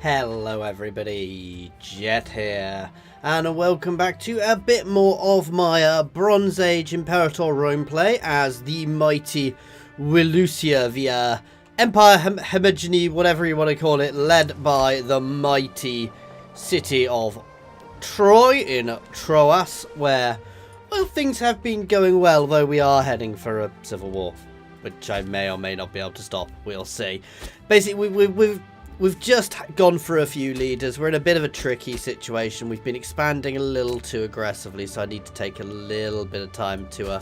Hello everybody, Jet here, and welcome back to a bit more of my Bronze Age Imperator roleplay as the mighty Willusia, the Empire Homogeny, whatever you want to call it, led by the mighty city of Troy in Troas, where, well, things have been going well, though we are heading for a civil war, which I may or may not be able to stop. We'll see. Basically, we've just gone through a few leaders. We're in a bit of a tricky situation. We've been expanding a little too aggressively, so I need to take a little bit of time to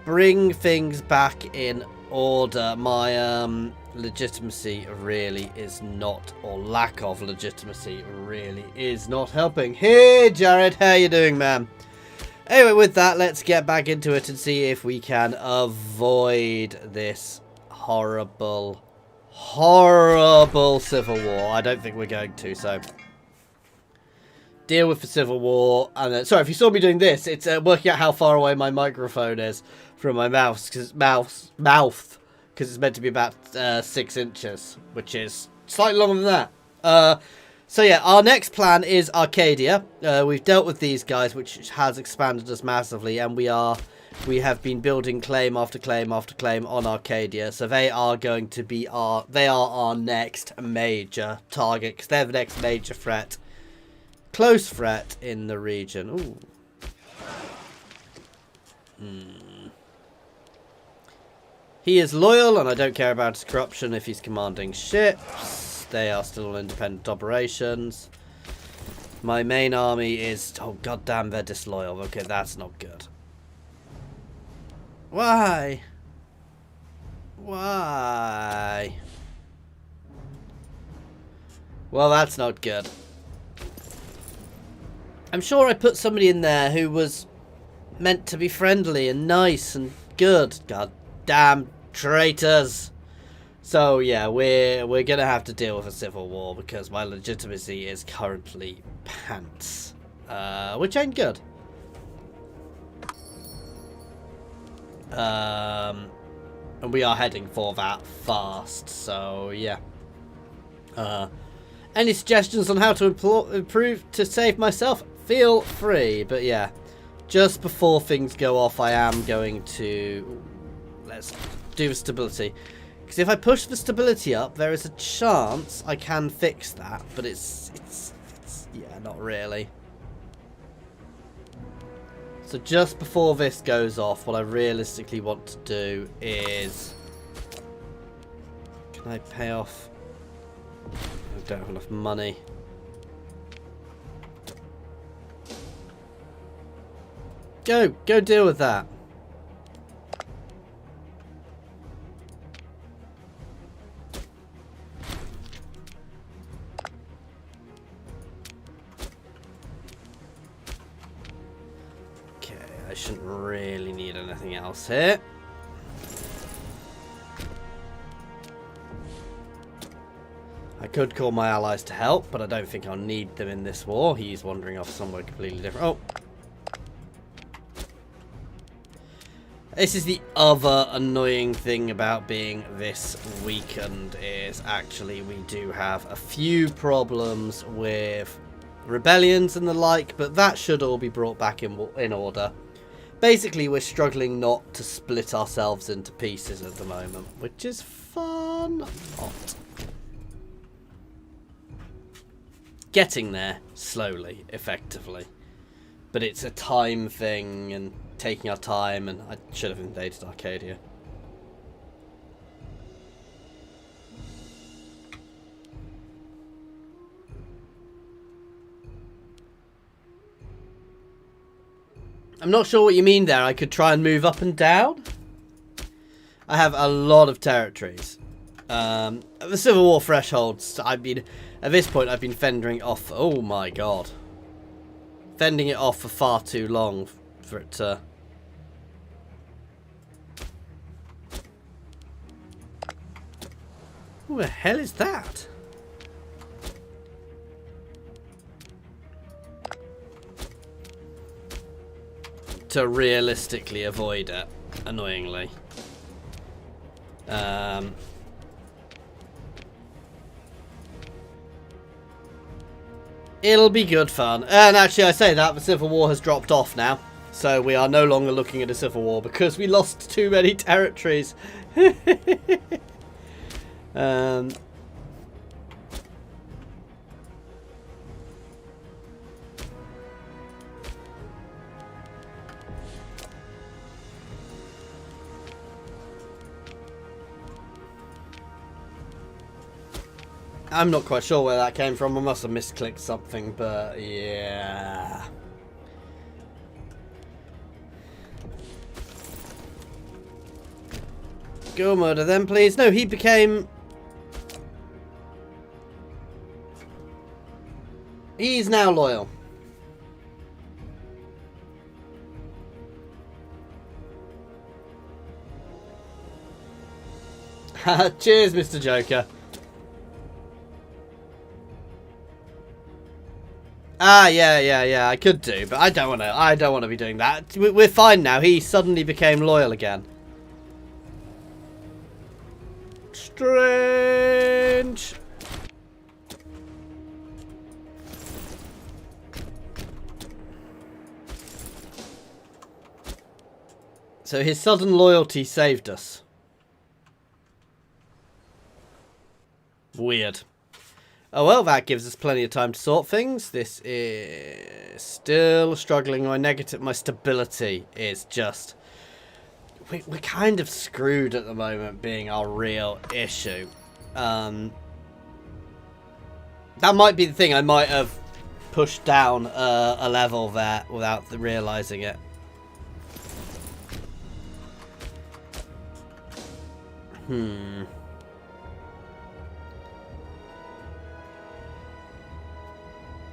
bring things back in order. My legitimacy really is not, or lack of legitimacy really is not helping. Hey Jared, how you doing, man? Anyway, with that, let's get back into it and see if we can avoid this horrible civil war. I don't think we're going to, so deal with the civil war. And then, sorry, if you saw me doing this, it's working out how far away my microphone is from my mouth, because it's meant to be about 6 inches, which is slightly longer than that. So yeah, our next plan is Arcadia. We've dealt with these guys, which has expanded us massively, and we have been building claim after claim after claim on Arcadia. So they are going to be our next major target, because they're the next major threat, close threat in the region. Ooh. He is loyal, and I don't care about his corruption if he's commanding ships. They are still on independent operations. My main army is... oh, goddamn, they're disloyal. Okay, that's not good. Why? Why? Well, that's not good. I'm sure I put somebody in there who was meant to be friendly and nice and good. Goddamn traitors. So yeah, we're gonna have to deal with a civil war because my legitimacy is currently pants, which ain't good. And we are heading for that fast. So yeah. Any suggestions on how to improve to save myself? Feel free. But yeah, just before things go off, I am going to let's do the stability. Because if I push the stability up, there is a chance I can fix that, but it's yeah, not really. So just before this goes off, what I realistically want to do is, can I pay off? I don't have enough money. Go deal with that. Shouldn't really need anything else here. I could call my allies to help, but I don't think I'll need them in this war. He's wandering off somewhere completely different. Oh. This is the other annoying thing about being this weakened, is actually we do have a few problems with rebellions and the like, but that should all be brought back in order. Basically, we're struggling not to split ourselves into pieces at the moment, which is fun. Not. Getting there slowly, effectively. But it's a time thing and taking our time, and I should have invaded Arcadia. I'm not sure what you mean there. I could try and move up and down. I have a lot of territories. The Civil War thresholds, at this point, I've been fending off. Oh my god. Fending it off for far too long for it to... Who the hell is that? To realistically avoid it, annoyingly. It'll be good fun. And actually, I say that, the Civil War has dropped off now. So we are no longer looking at a civil war because we lost too many territories. I'm not quite sure where that came from. I must have misclicked something, but yeah. Go murder them, please. No, he became... He's now loyal. Cheers, Mr. Joker. Ah, yeah. I could do, but I don't want to. I don't want to be doing that. We're fine now. He suddenly became loyal again. Strange. So his sudden loyalty saved us. Weird. Oh well, that gives us plenty of time to sort things. This is still struggling. My stability is just... We're kind of screwed at the moment, being our real issue. That might be the thing. I might have pushed down a level there without realising it.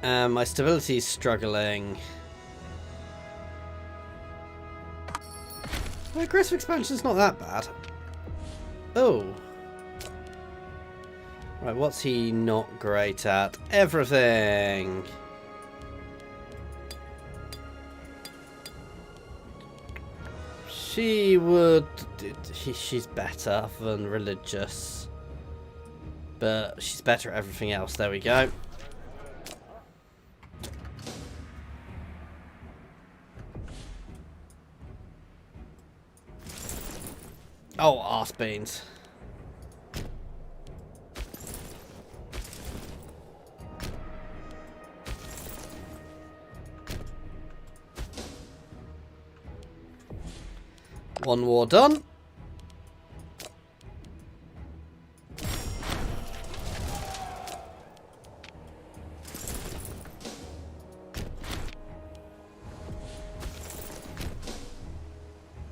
My stability is struggling. Aggressive expansion's not that bad. Oh. Right, what's he not great at? Everything. She would... She's better than religious. But she's better at everything else. There we go. Oh, arse beans. One war done.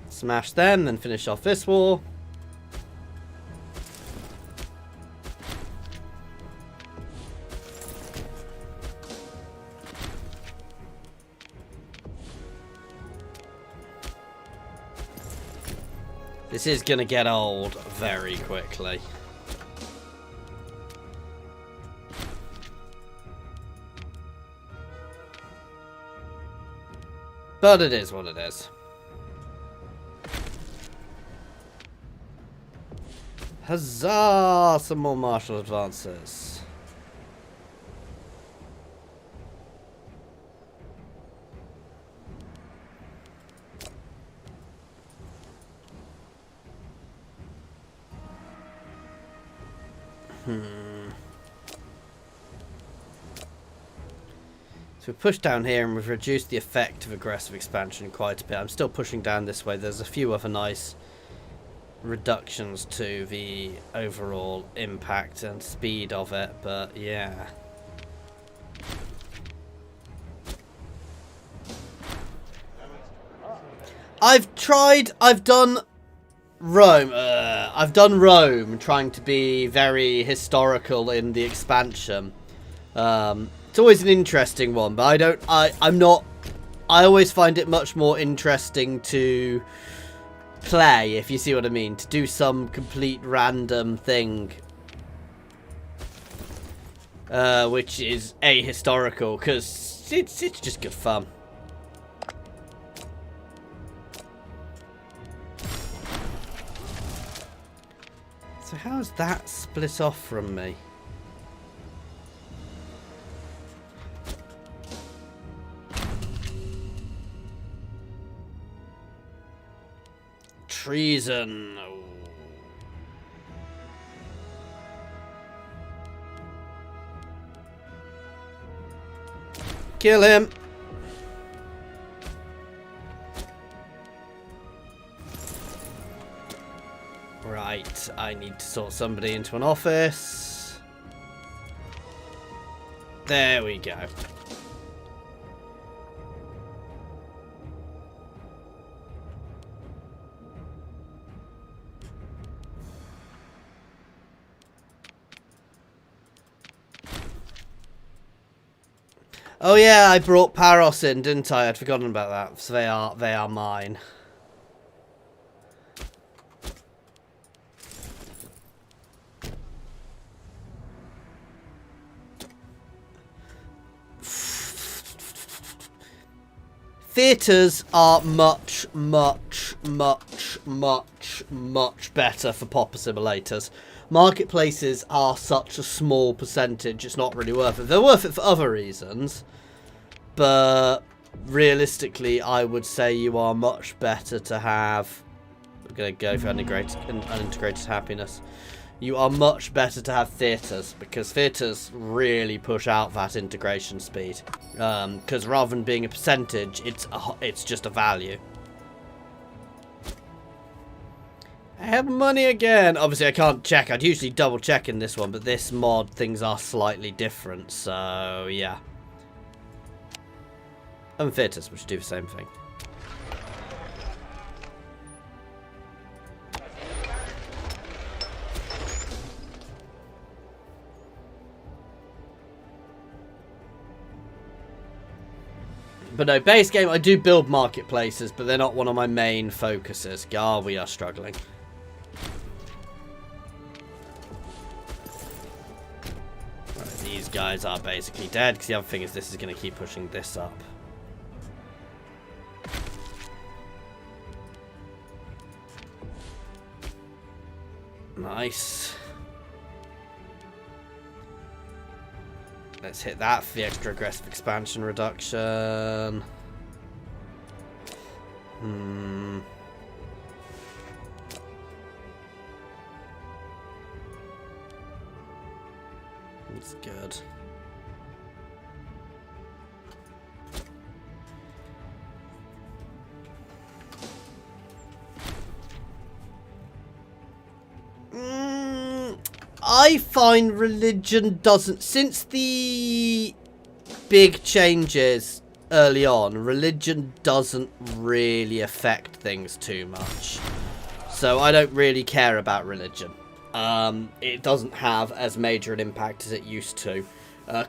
Smash them, then finish off this war. This is going to get old very quickly. But it is what it is. Huzzah! Some more martial advances. So we've pushed down here and we've reduced the effect of aggressive expansion quite a bit. I'm still pushing down this way. There's a few other nice reductions to the overall impact and speed of it, but yeah. I've done Rome trying to be very historical in the expansion. It's always an interesting one, but I always find it much more interesting to play, if you see what I mean, to do some complete random thing, which is ahistorical, because it's just good fun. So how's that split off from me? treason. Oh. Kill him. Right, I need to sort somebody into an office. There we go. Oh yeah, I brought Paros in, didn't I? I'd forgotten about that. So they are mine. Theatres are much better for popper simulators. Marketplaces are such a small percentage, it's not really worth it. They're worth it for other reasons, but realistically, I would say you are much better to have... I'm going to go for unintegrated happiness. You are much better to have theatres, because theatres really push out that integration speed. Because rather than being a percentage, it's just a value. I have money again. Obviously, I can't check. I'd usually double check in this one, but this mod, things are slightly different. So, yeah. And theatres, which do the same thing. But no, base game, I do build marketplaces, but they're not one of my main focuses. God, we are struggling. Right, these guys are basically dead, because the other thing is this is going to keep pushing this up. Nice. Let's hit that for the extra aggressive expansion reduction. That's good. I find religion doesn't... Since the big changes early on, religion doesn't really affect things too much. So I don't really care about religion. It doesn't have as major an impact as it used to.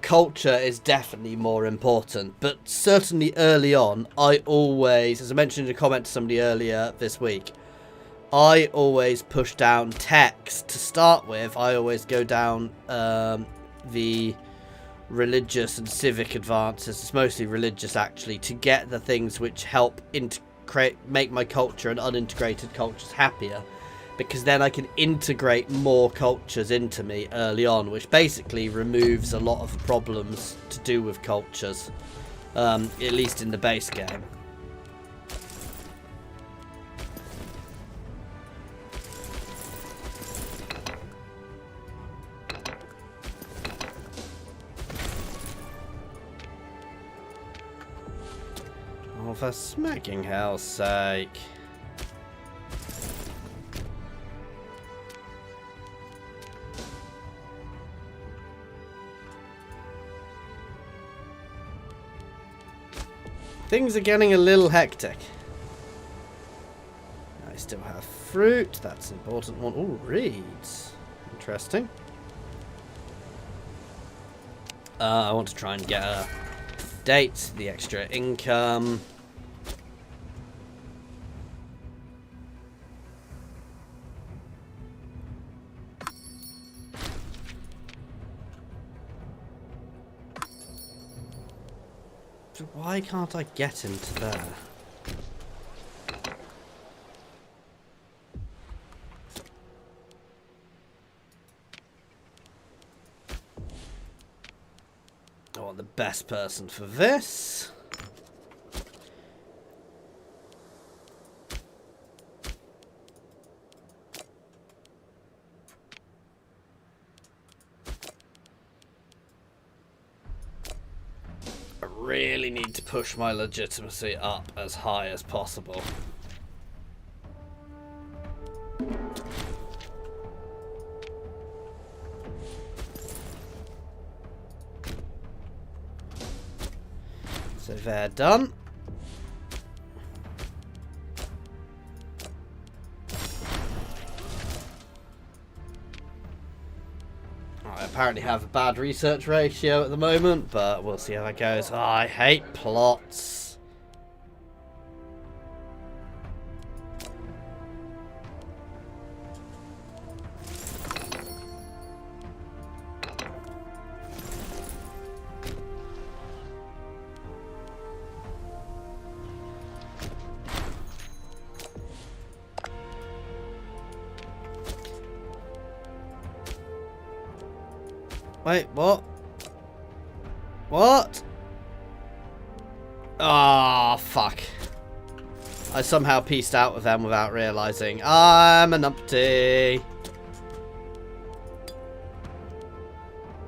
Culture is definitely more important. But certainly early on, I always, as I mentioned in a comment to somebody earlier this week, I always push down text to start with. I always go down the religious and civic advances. It's mostly religious, actually, to get the things which help make my culture and unintegrated cultures happier. Because then I can integrate more cultures into me early on, which basically removes a lot of problems to do with cultures, at least in the base game. Oh, for smacking hell's sake. Things are getting a little hectic. I still have fruit. That's an important one. Oh, reeds. Interesting. I want to try and get a date, the extra income. Why can't I get into there? I want the best person for this. really need to push my legitimacy up as high as possible. So they're done. I apparently have a bad research ratio at the moment, but we'll see how that goes. Oh, I hate plots. Wait, what? What? Ah, oh, fuck. I somehow pieced out with them without realising. I'm a numpty.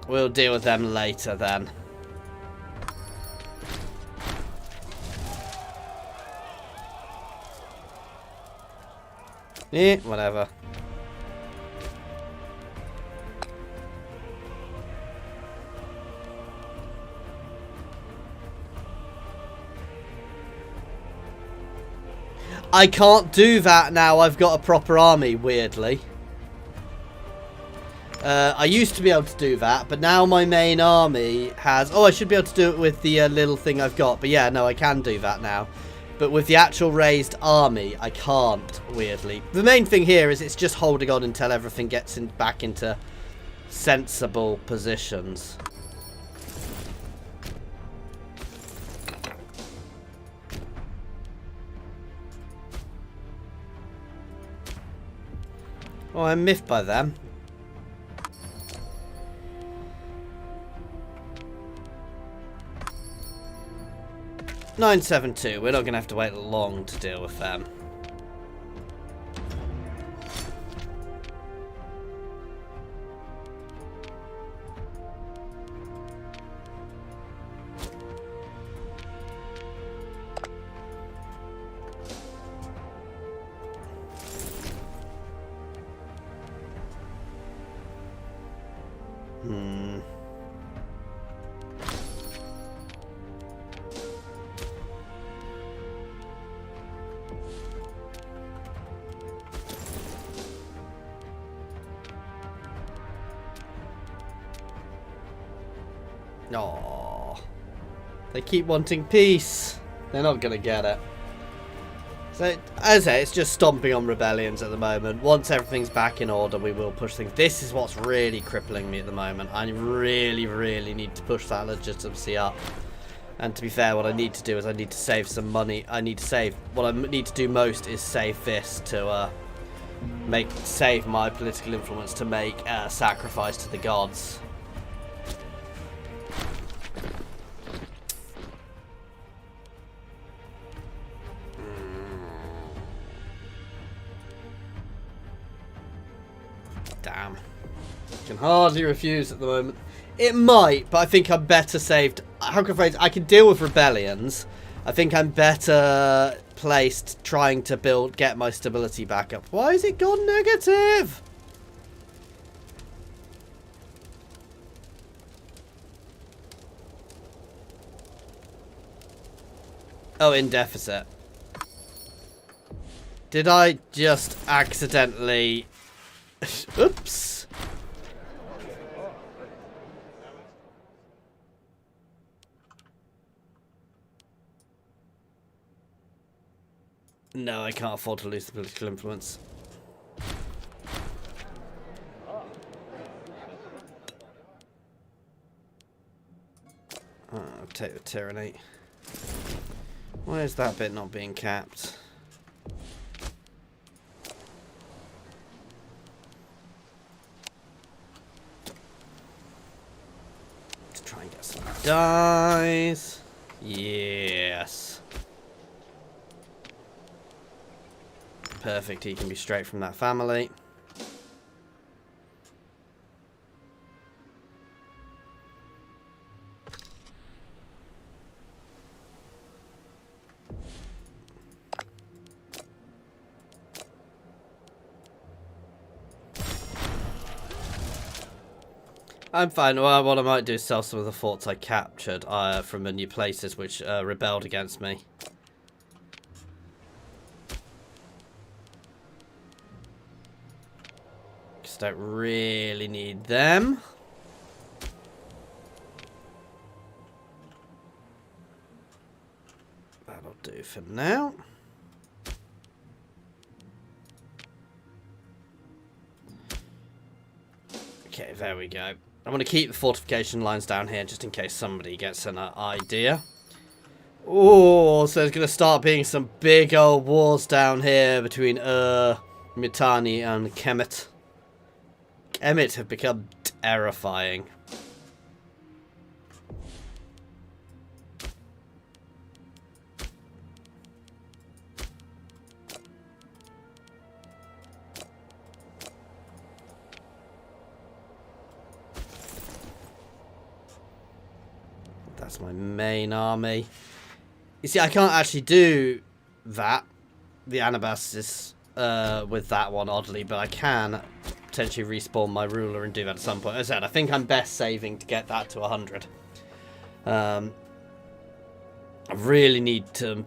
We'll deal with them later then. Eh, whatever. I can't do that now I've got a proper army, weirdly. I used to be able to do that, but now my main army has... Oh, I should be able to do it with the little thing I've got. But yeah, no, I can do that now. But with the actual raised army, I can't, weirdly. The main thing here is it's just holding on until everything gets back into sensible positions. Oh, I'm miffed by them. (972). We're not going to have to wait long to deal with them. Aww. They keep wanting peace. They're not going to get it. So, as I say, it's just stomping on rebellions at the moment. Once everything's back in order, we will push things. This is what's really crippling me at the moment. I really, really need to push that legitimacy up. And to be fair, what I need to do is I need to save some money. What I need to do most is save this to save my political influence to make a sacrifice to the gods. Damn. Can hardly refuse at the moment. It might, but I think I'm better saved. How can I phrase it? I can deal with rebellions. I think I'm better placed trying to get my stability back up. Why is it gone negative? Oh, in deficit. Did I just accidentally... Oops. No, I can't afford to lose the political influence. I'll take the tyranny. Why is that bit not being capped? Let's try and get some dice. Yes. Perfect, he can be straight from that family. I'm fine. Well, what I might do is sell some of the forts I captured from the new places which rebelled against me. Because I don't really need them. That'll do for now. Okay, there we go. I'm going to keep the fortification lines down here just in case somebody gets an idea. Oh, so there's going to start being some big old wars down here between Mitanni and Kemet. Kemet have become terrifying. That's my main army. You see, I can't actually do that, the Anabasis, with that one, oddly, but I can potentially respawn my ruler and do that at some point. As I said, I think I'm best saving to get that to 100. I really need to...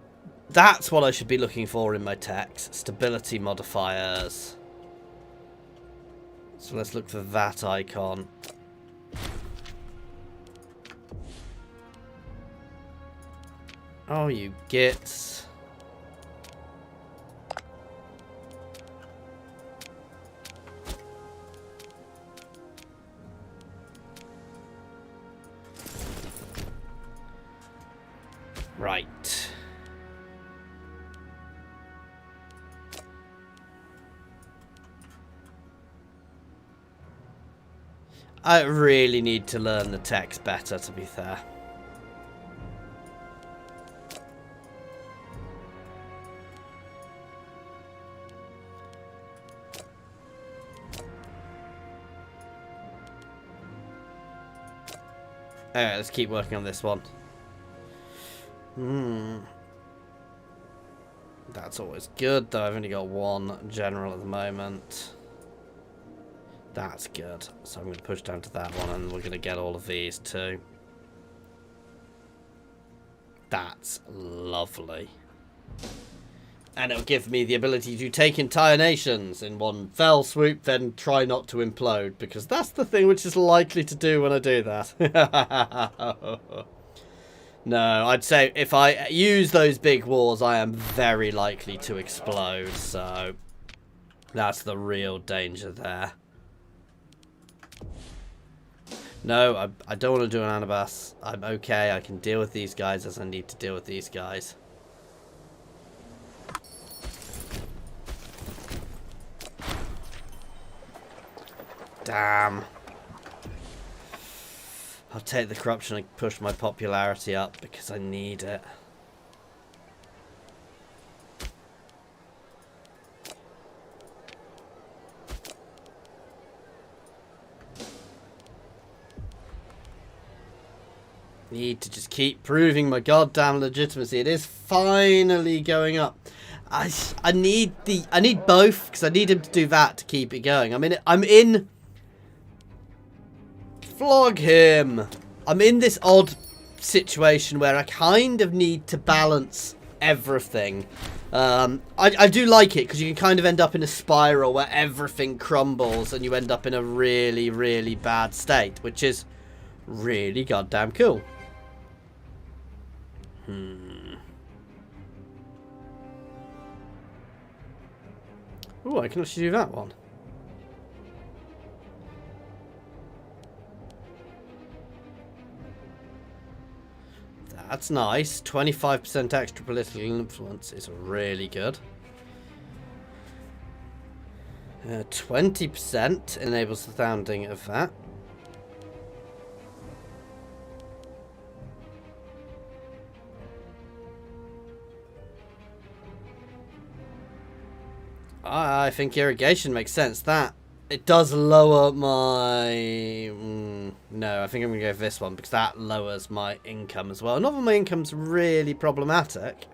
That's what I should be looking for in my techs. Stability modifiers. So let's look for that icon. Oh, you gits. Right. I really need to learn the text better, to be fair. Alright, let's keep working on this one. That's always good, though I've only got one general at the moment. That's good. So I'm going to push down to that one, and we're going to get all of these too. That's lovely. And it'll give me the ability to take entire nations in one fell swoop, then try not to implode, because that's the thing which is likely to do when I do that. No, I'd say if I use those big wars, I am very likely to explode, so that's the real danger there. No, I don't want to do an Anabas. I'm okay, I can deal with these guys as I need to deal with these guys. Damn. I'll take the corruption and push my popularity up because I need it. Need to just keep proving my goddamn legitimacy. It is finally going up. I need both because I need him to do that to keep it going. I'm in flog him. I'm in this odd situation where I kind of need to balance everything. I do like it because you can kind of end up in a spiral where everything crumbles and you end up in a really, really bad state, which is really goddamn cool. Oh, I can actually do that one. That's nice. 25% extra political influence is really good. 20% enables the founding of that. I think irrigation makes sense. That it does lower my... no, I think I'm going to go for this one because that lowers my income as well. Not that my income's really problematic,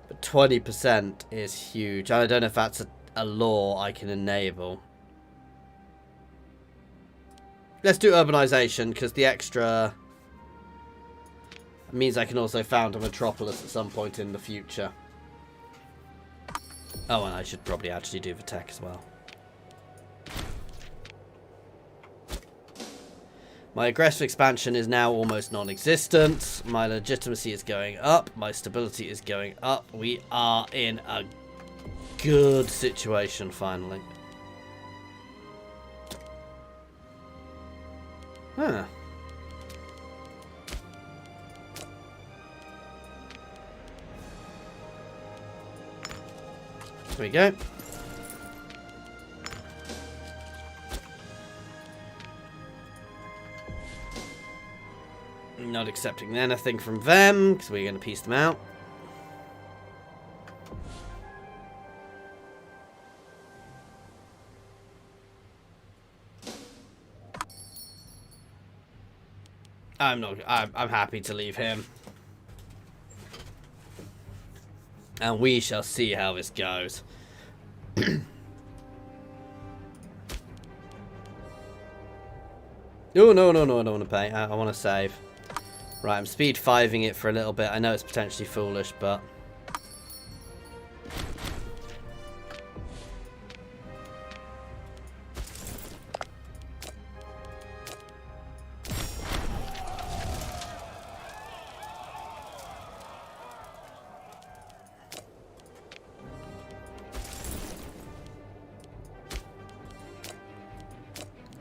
but 20% is huge. I don't know if that's a law I can enable. Let's do urbanization, because the extra means I can also found a metropolis at some point in the future. Oh, and I should probably actually do the tech as well. My aggressive expansion is now almost non-existent. My legitimacy is going up. My stability is going up. We are in a good situation, finally. Huh. There we go. Not accepting anything from them, because we're going to piece them out. I'm happy to leave him. And we shall see how this goes. Oh, no, I don't want to pay. I want to save. Right, I'm speed 5ing it for a little bit. I know it's potentially foolish, but...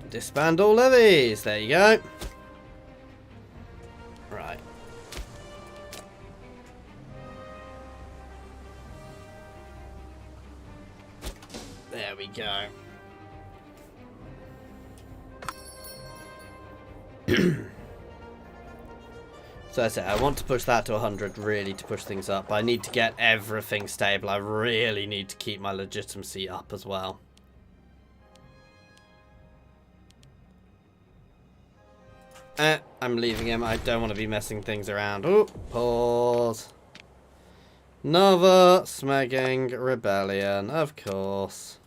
disband all levies. There you go. Right. There we go. So I said, I want to push that to 100 really to push things up. But I need to get everything stable. I really need to keep my legitimacy up as well. I'm leaving him. I don't want to be messing things around. Oh, pause. Another smagging rebellion, of course.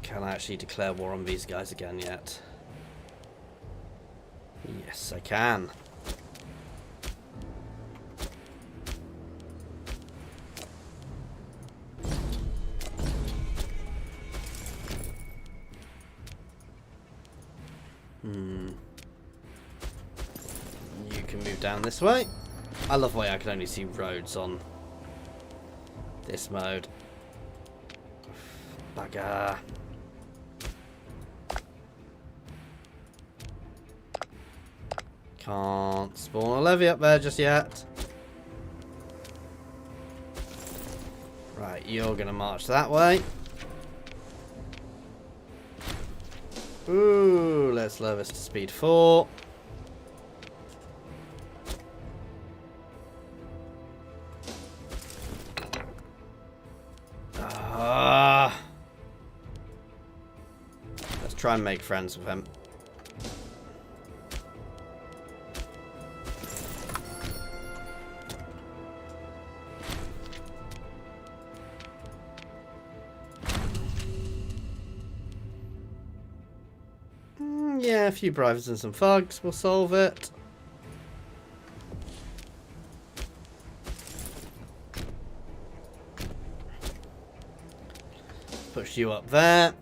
Can I actually declare war on these guys again yet? Yes, I can. You can move down this way. I love the way I can only see roads on this mode. Bugger. Can't spawn a levy up there just yet. Right, you're gonna march that way. Ooh, let's lower this to speed 4. Let's try and make friends with him. Yeah, a few bribes and some thugs will solve it. Push you up there.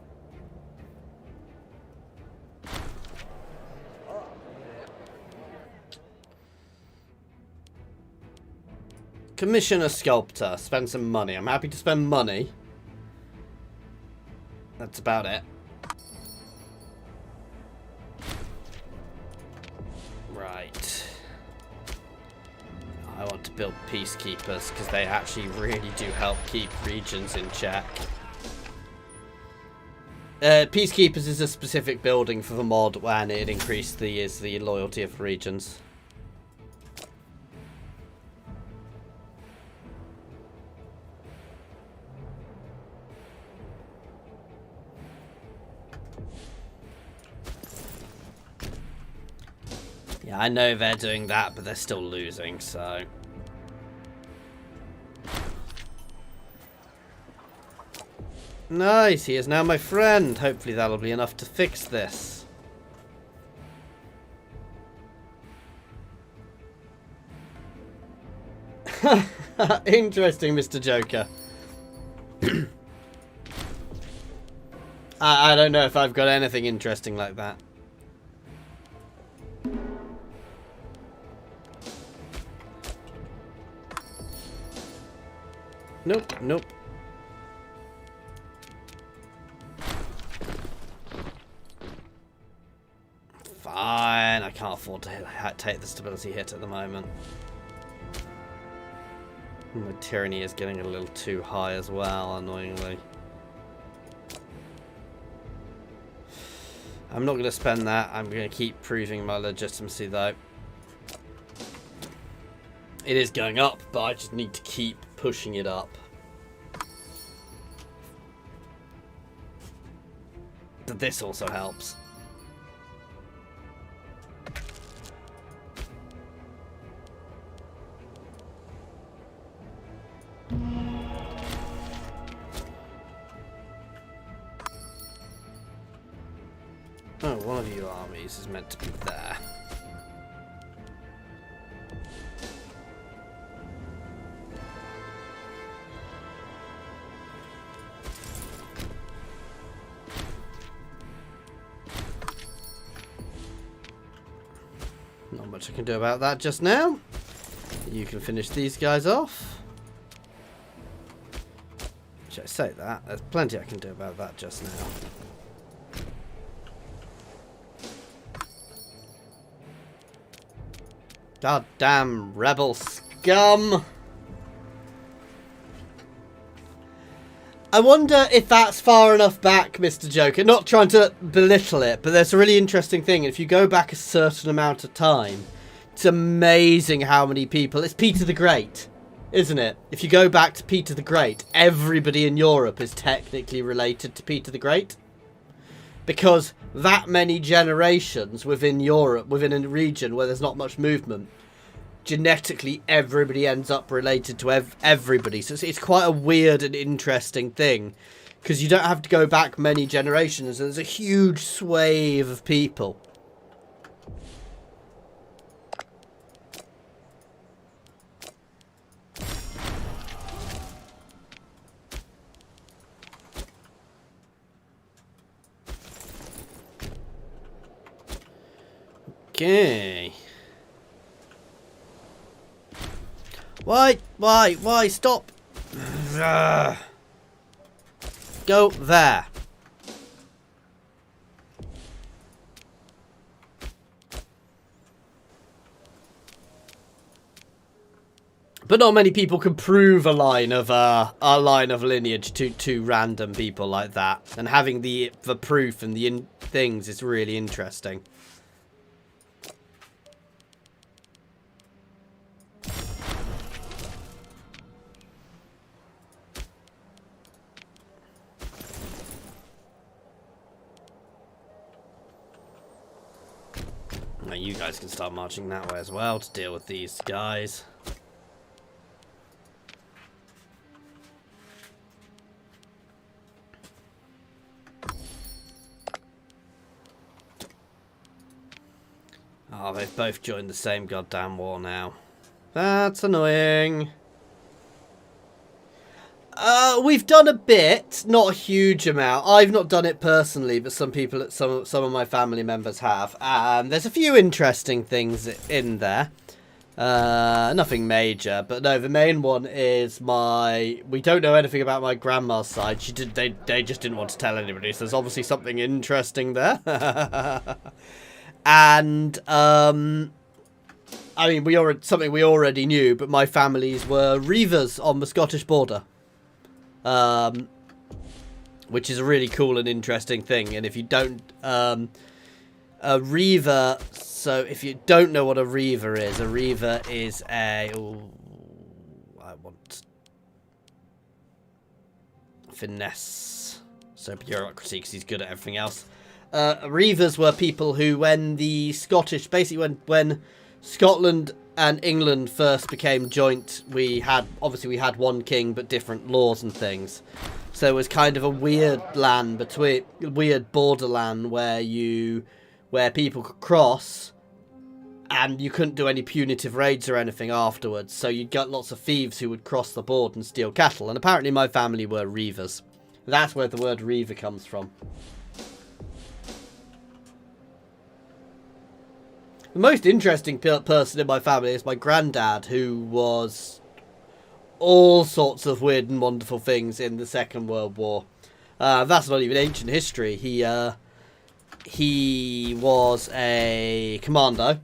Commission a sculptor. Spend some money. I'm happy to spend money. That's about it. Right. I want to build peacekeepers because they actually really do help keep regions in check. Peacekeepers is a specific building for the mod and it increased the loyalty of regions. Yeah, I know they're doing that, but they're still losing, so... Nice, he is now my friend. Hopefully that'll be enough to fix this. Interesting, Mr. Joker. I don't know if I've got anything interesting like that. Nope, nope. Fine, I can't afford to take the stability hit at the moment. My tyranny is getting a little too high as well, annoyingly. I'm not going to spend that. I'm going to keep proving my legitimacy, though. It is going up, but I just need to keep pushing it up. But this also helps. Oh, one of your armies is meant to be there. Not much I can do about that just now. You can finish these guys off. Should I say that? There's plenty I can do about that just now. God damn rebel scum. I wonder if that's far enough back, Mr. Joker. Not trying to belittle it, but there's a really interesting thing. If you go back a certain amount of time, it's amazing how many people... It's Peter the Great, isn't it? If you go back to Peter the Great, everybody in Europe is technically related to Peter the Great. Because that many generations within Europe, within a region where there's not much movement, genetically everybody ends up related to everybody. So it's quite a weird and interesting thing. Because you don't have to go back many generations. There's a huge swathe of people. Okay. Why? Stop. Go there. But not many people can prove a line of lineage to random people like that. And having the proof and the things is really interesting. Now you guys can start marching that way as well to deal with these guys. Oh, they've both joined the same goddamn war now. That's annoying. We've done a bit, not a huge amount. I've not done it personally, but some people, some of my family members have. There's a few interesting things in there. Nothing major, but no, the main one is we don't know anything about my grandma's side. They just didn't want to tell anybody, so there's obviously something interesting there. And I mean, something we already knew, but my families were reavers on the Scottish border. Which is a really cool and interesting thing. And if you don't, a reaver, so if you don't know what a reaver is I want finesse. So bureaucracy, because he's good at everything else. Reivers were people who, when the Scottish, basically when Scotland and England first became joint, we had one king but different laws and things. So it was kind of a weird weird borderland where people could cross, and you couldn't do any punitive raids or anything afterwards. So you'd get lots of thieves who would cross the board and steal cattle. And apparently my family were Reivers. That's where the word Reiver comes from. The most interesting person in my family is my granddad, who was all sorts of weird and wonderful things in the Second World War. That's not even ancient history. He was a commando.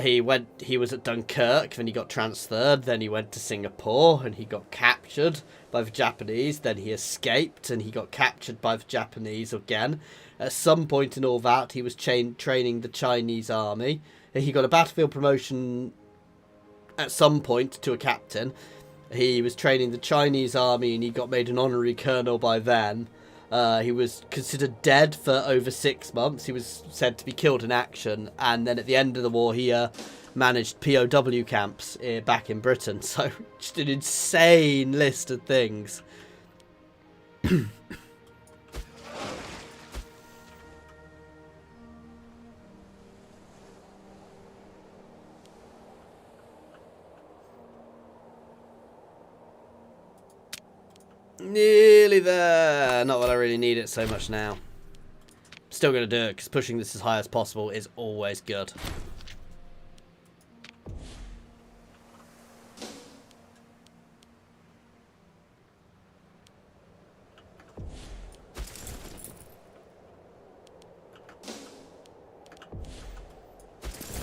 He was at Dunkirk, then he got transferred, then he went to Singapore, and he got captured by the Japanese, then he escaped, and he got captured by the Japanese again. At some point in all that, he was training the Chinese army. He got a battlefield promotion at some point to a captain. He was training the Chinese army, and he got made an honorary colonel by then. He was considered dead for over 6 months. He was said to be killed in action. And then at the end of the war, he managed POW camps back in Britain. So just an insane list of things. Nearly there. Not that I really need it so much now. Still going to do it, because pushing this as high as possible is always good.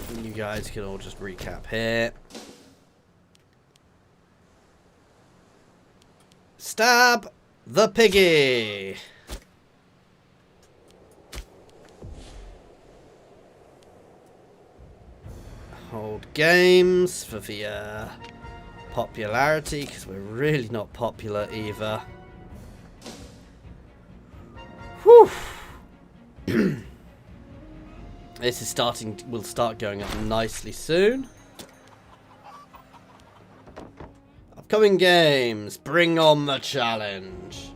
And you guys can all just recap here. Stab the piggy. Hold games for the popularity, because we're really not popular either. Whew. This is will start going up nicely soon. Upcoming games, bring on the challenge.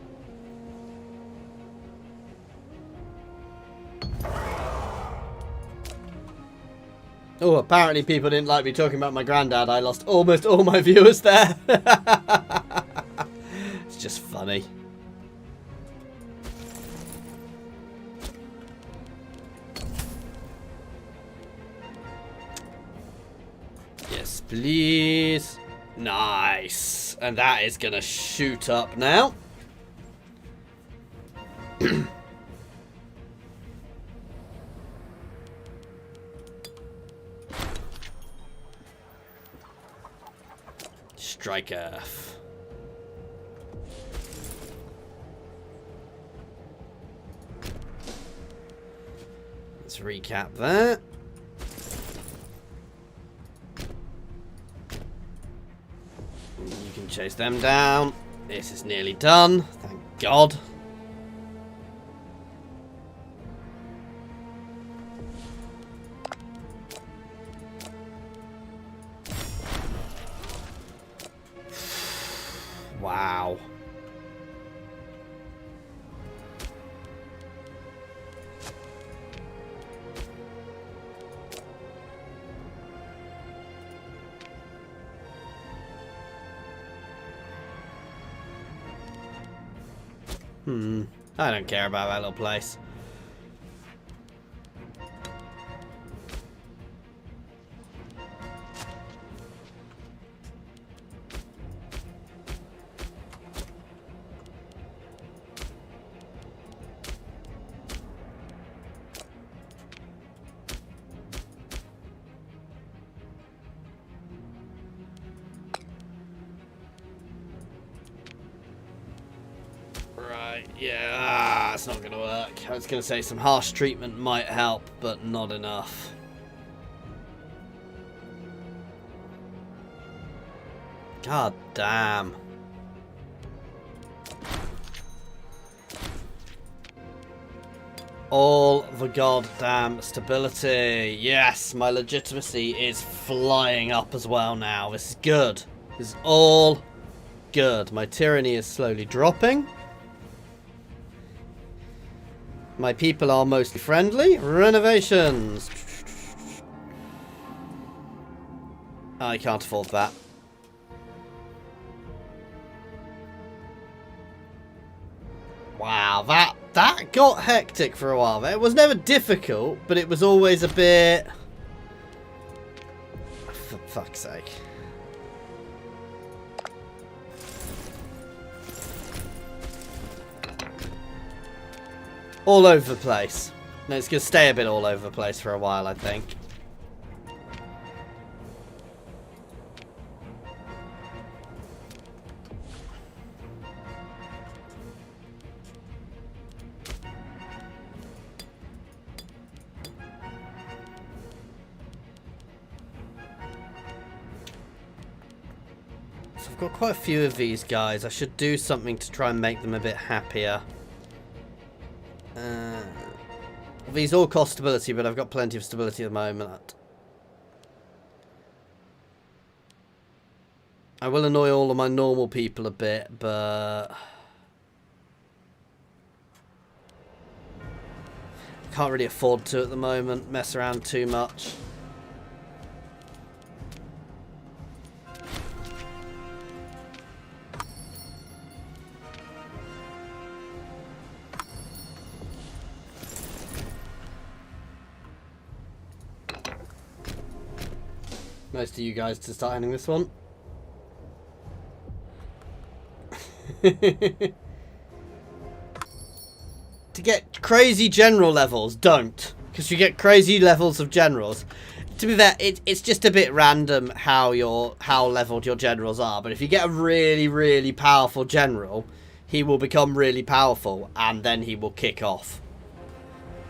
Oh, apparently people didn't like me talking about my granddad. I lost almost all my viewers there. It's just funny. Yes, please. Nice. And that is going to shoot up now. Strike Earth. Let's recap that. You can chase them down. This is nearly done. Thank God. Wow. I don't care about that little place. Yeah, it's not going to work. I was going to say some harsh treatment might help, but not enough. God damn. all the goddamn stability. Yes, my legitimacy is flying up as well now. This is good. This is all good. My tyranny is slowly dropping. My people are mostly friendly. Renovations. I can't afford that. Wow, that got hectic for a while. It was never difficult, but it was always a bit... For fuck's sake. All over the place. No, it's going to stay a bit all over the place for a while, I think. So I've got quite a few of these guys. I should do something to try and make them a bit happier. These all cost stability, but I've got plenty of stability at the moment. I will annoy all of my normal people a bit, but... can't really afford to at the moment. Mess around too much. Most of you guys to start ending this one. To get crazy general levels, don't. Because you get crazy levels of generals. To be fair, it's just a bit random how leveled your generals are. But if you get a really, really powerful general, he will become really powerful. And then he will kick off.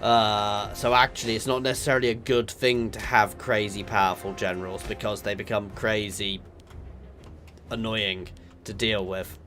So actually, it's not necessarily a good thing to have crazy powerful generals because they become crazy annoying to deal with.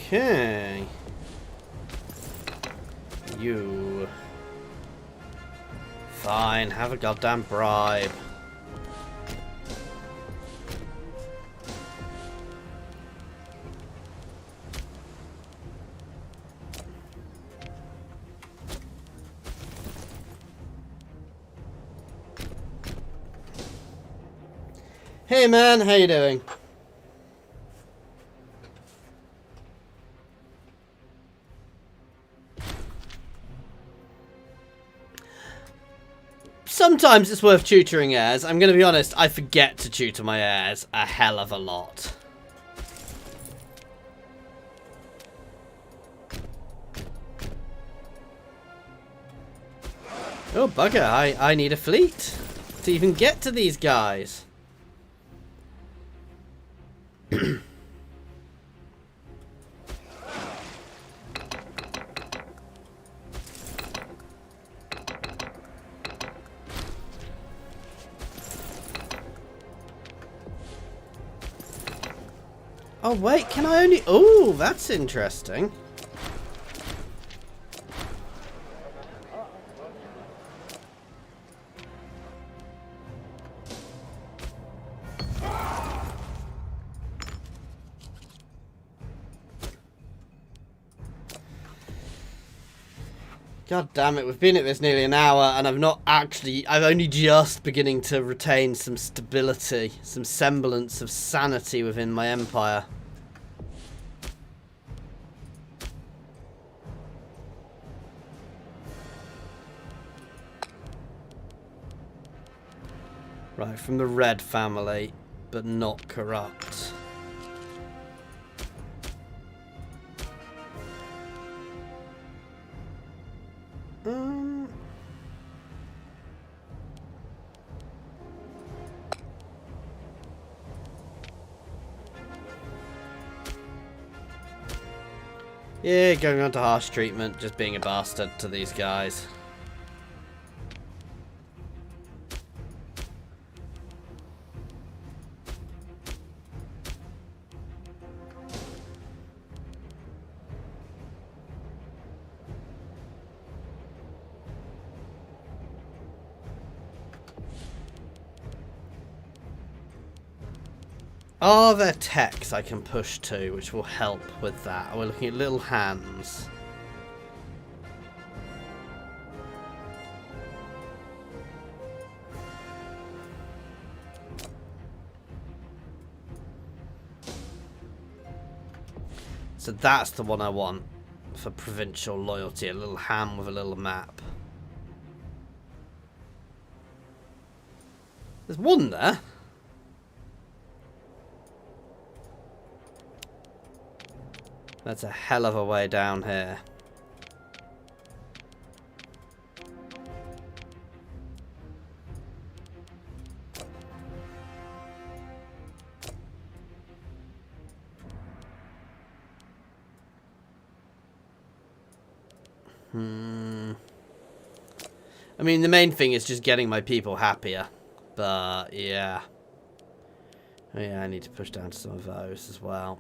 Okay. You. Fine, have a goddamn bribe. Hey man, how you doing? Sometimes it's worth tutoring heirs. I'm going to be honest, I forget to tutor my heirs a hell of a lot. Oh, bugger. I need a fleet to even get to these guys. Oh, wait, can I only... Oh, that's interesting. God damn it, we've been at this nearly an hour and I'm only just beginning to retain some stability, some semblance of sanity within my empire. Right, from the Red family, but not corrupt. Yeah, going on to harsh treatment, just being a bastard to these guys. Are there techs I can push to which will help with that? We're looking at little hands. So that's the one I want for provincial loyalty. A little hand with a little map. There's one there. That's a hell of a way down here. I mean, the main thing is just getting my people happier. But, yeah. Oh, yeah, I need to push down to some of those as well.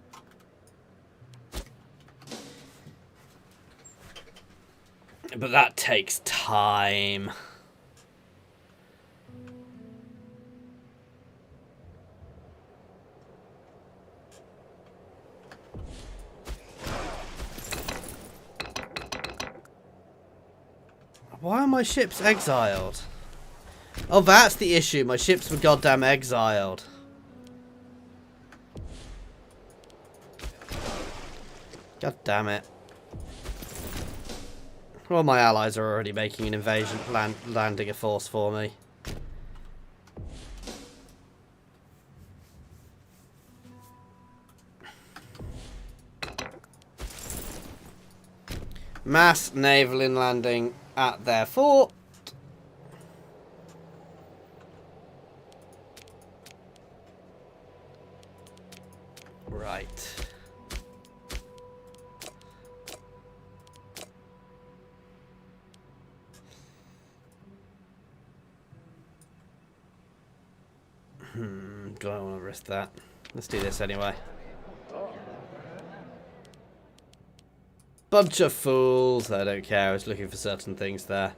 But that takes time. Why are my ships exiled? Oh, that's the issue. My ships were goddamn exiled. God damn it. Well, my allies are already making an invasion, landing a force for me. Mass naval inlanding at their fort. Right. Do I want to risk that? Let's do this anyway. Bunch of fools. I don't care. I was looking for certain things there.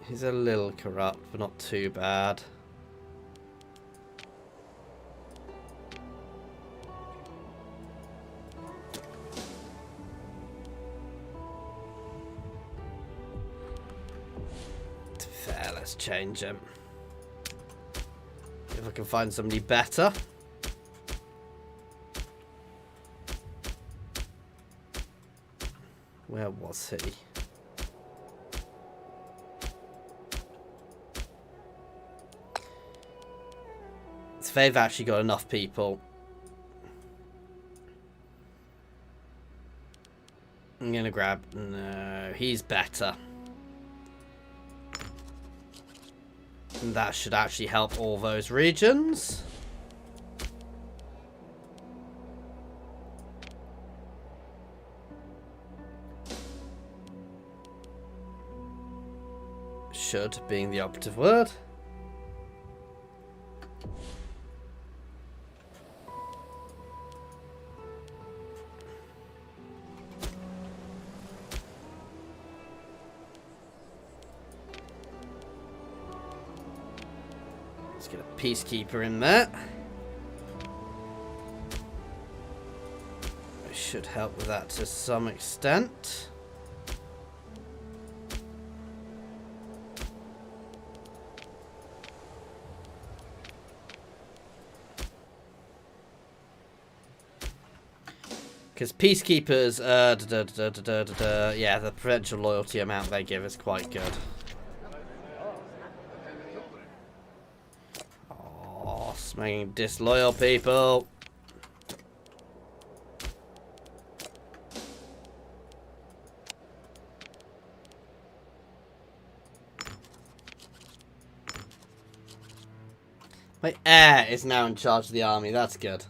He's a little corrupt, but not too bad. Fair, let's change him. If I can find somebody better. Where was he? They've actually got enough people. I'm gonna grab... No, he's better. And that should actually help all those regions. Should being the operative word. Let's get a peacekeeper in there. It should help with that to some extent. Because peacekeepers, yeah, the provincial loyalty amount they give is quite good. Oh, smacking disloyal people. My heir is now in charge of the army. That's good.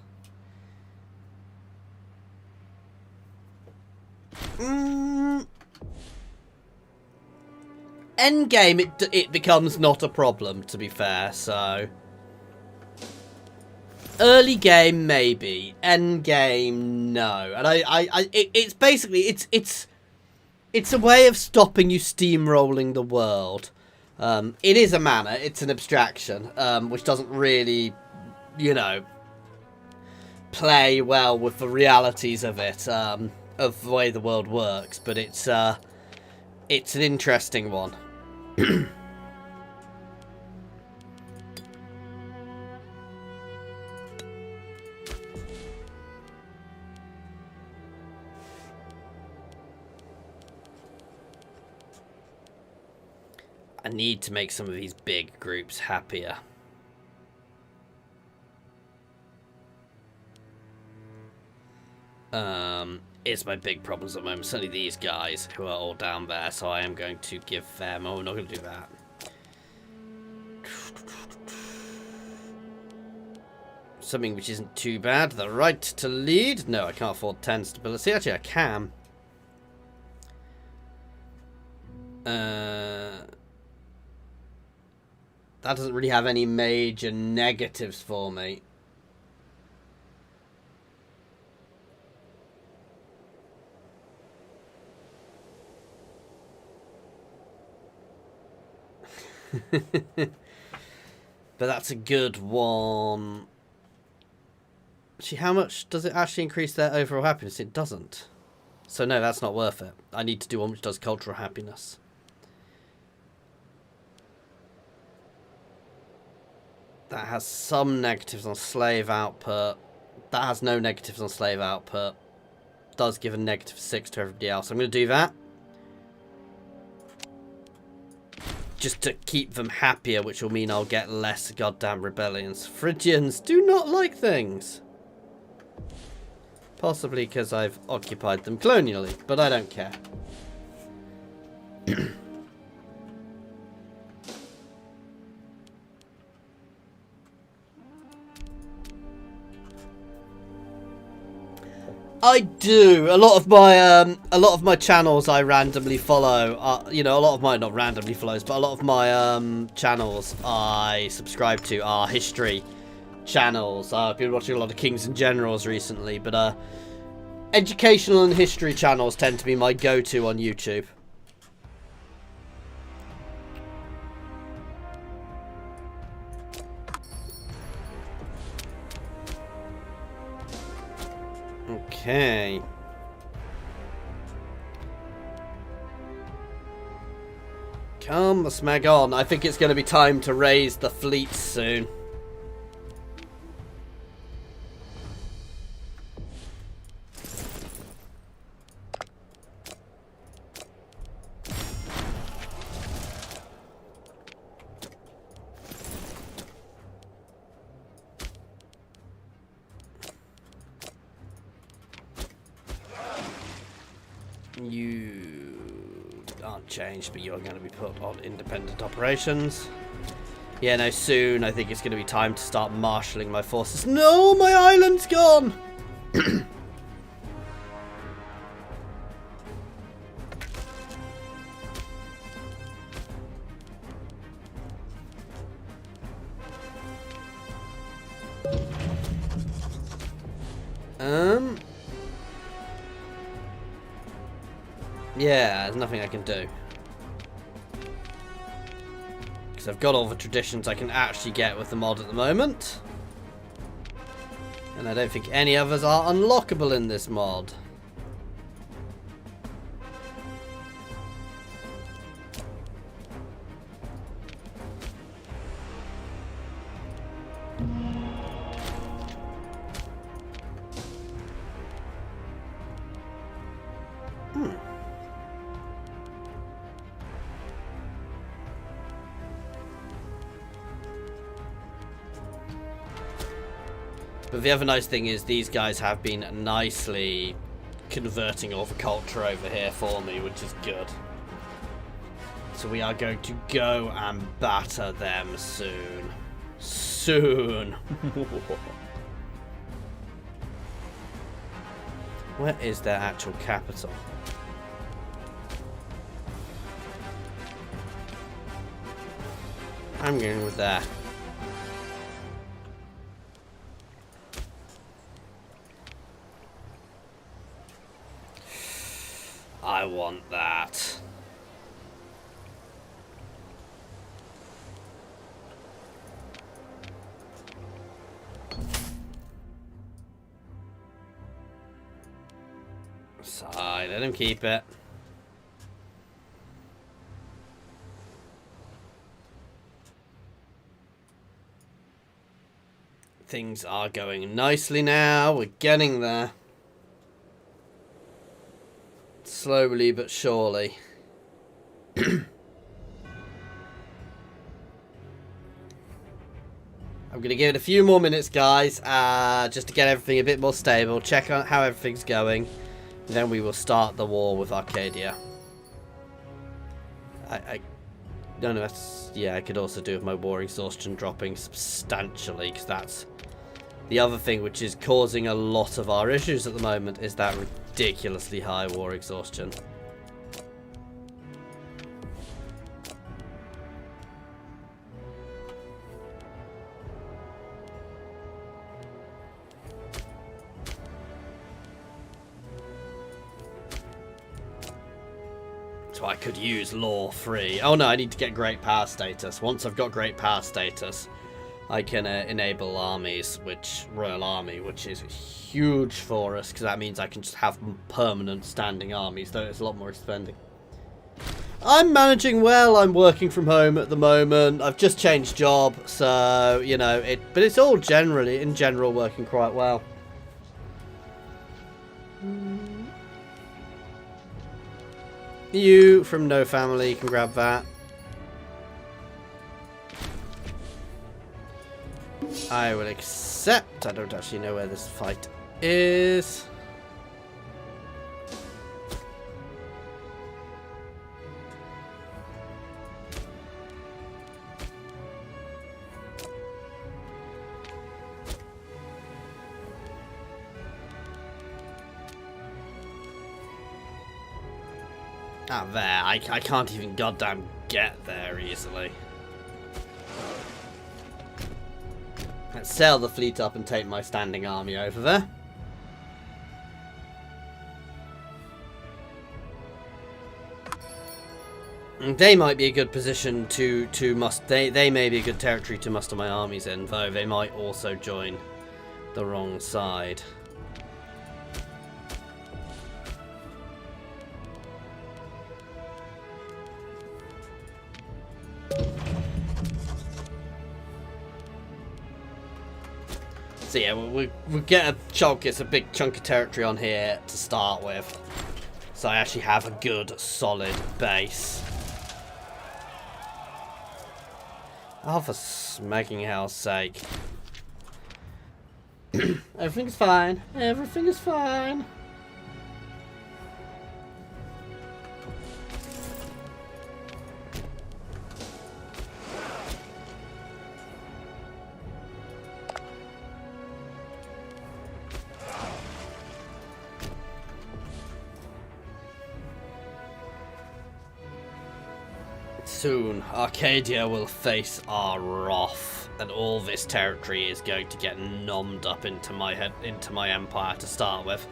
Endgame, it becomes not a problem, to be fair, so... Early game, maybe. Endgame, no. And it's basically, it's a way of stopping you steamrolling the world. It is a manner, it's an abstraction, which doesn't really, you know, play well with the realities of it, of the way the world works, but it's an interesting one. I need to make some of these big groups happier. It's my big problems at the moment. Certainly these guys who are all down there, so I am going to give them... Oh, we're not going to do that. Something which isn't too bad. The right to lead. No, I can't afford 10 stability. Actually, I can. That doesn't really have any major negatives for me. But that's a good one. Actually, how much does it actually increase their overall happiness? It doesn't. So no, that's not worth it. I need to do one which does cultural happiness. That has some negatives on slave output. That has no negatives on slave output. Does give a -6 to everybody else. I'm going to do that. Just to keep them happier, which will mean I'll get less goddamn rebellions. Phrygians do not like things. Possibly because I've occupied them colonially, but I don't care. I do. A lot of my channels I randomly follow. You know, a lot of mine not randomly follows, but a lot of my channels I subscribe to are history channels. I've been watching a lot of Kings and Generals recently, but educational and history channels tend to be my go-to on YouTube. Okay. Come, let's mag on. I think it's going to be time to raise the fleet soon. You aren't changed, but you're going to be put on independent operations. Yeah, no, soon I think it's going to be time to start marshalling my forces. No, my island's gone! Yeah, there's nothing I can do. Because I've got all the traditions I can actually get with the mod at the moment. And I don't think any others are unlockable in this mod. But the other nice thing is these guys have been nicely converting all the culture over here for me, which is good. So we are going to go and batter them soon. Soon. Where is their actual capital? I'm going with that. I want that. Side, let him keep it. Things are going nicely now. We're getting there. Slowly but surely. I'm going to give it a few more minutes, guys, just to get everything a bit more stable, check on how everything's going. Then we will start the war with Arcadia. I don't know, yeah, I could also do with my war exhaustion dropping substantially, because that's the other thing which is causing a lot of our issues at the moment, is that ridiculously high war exhaustion. So I could use law 3. Oh no, I need to get great power status. Once I've got great power status, I can enable armies, Royal Army, which is huge for us, because that means I can just have permanent standing armies, though it's a lot more expensive. I'm managing well. I'm working from home at the moment. I've just changed job, so, you know, but it's all in general, working quite well. You from No Family can grab that. I will accept. I don't actually know where this fight is. Ah, there. I can't even goddamn get there easily. Let's sail the fleet up and take my standing army over there. And they might be a good position to they may be a good territory to muster my armies in, though they might also join the wrong side. So yeah, we'll get a chunk. It's a big chunk of territory on here to start with. So I actually have a good, solid base. Oh, for smacking hell's sake. Everything's fine. Everything is fine. Soon, Arcadia will face our wrath, and all this territory is going to get nommed up into my empire to start with.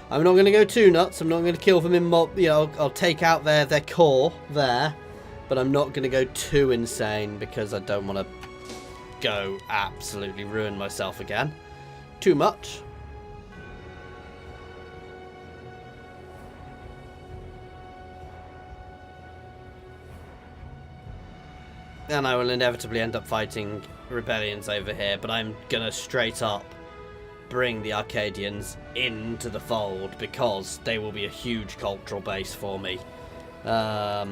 I'm not going to go too nuts. I'm not going to kill them in mob. You know, I'll take out their core there, but I'm not going to go too insane because I don't want to go absolutely ruin myself again. Too much. And I will inevitably end up fighting rebellions over here, but I'm gonna straight up bring the Arcadians into the fold because they will be a huge cultural base for me. Yeah,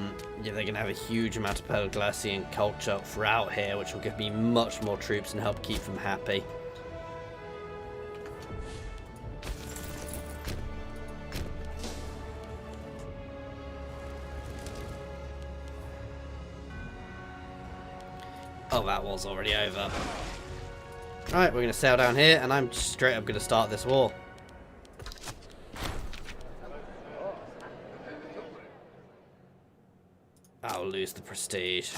they're gonna have a huge amount of Pelaglacian culture throughout here, which will give me much more troops and help keep them happy. Oh, that war's already over. Right, we're going to sail down here, and I'm straight up going to start this war. I'll lose the prestige.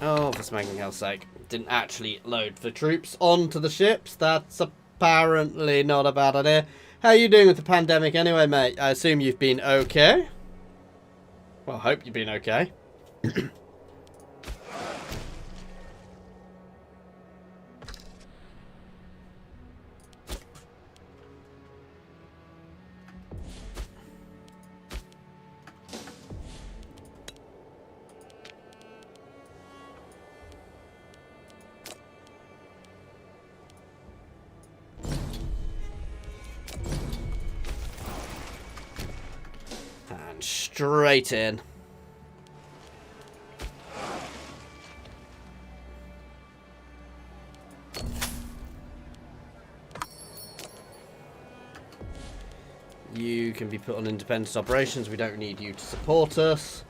Oh, for smacking hell's sake. Didn't actually load the troops onto the ships. That's apparently not a bad idea. How are you doing with the pandemic anyway, mate? I assume you've been okay? Well, I hope you've been okay. And straight in. You can be put on independent operations. We don't need you to support us.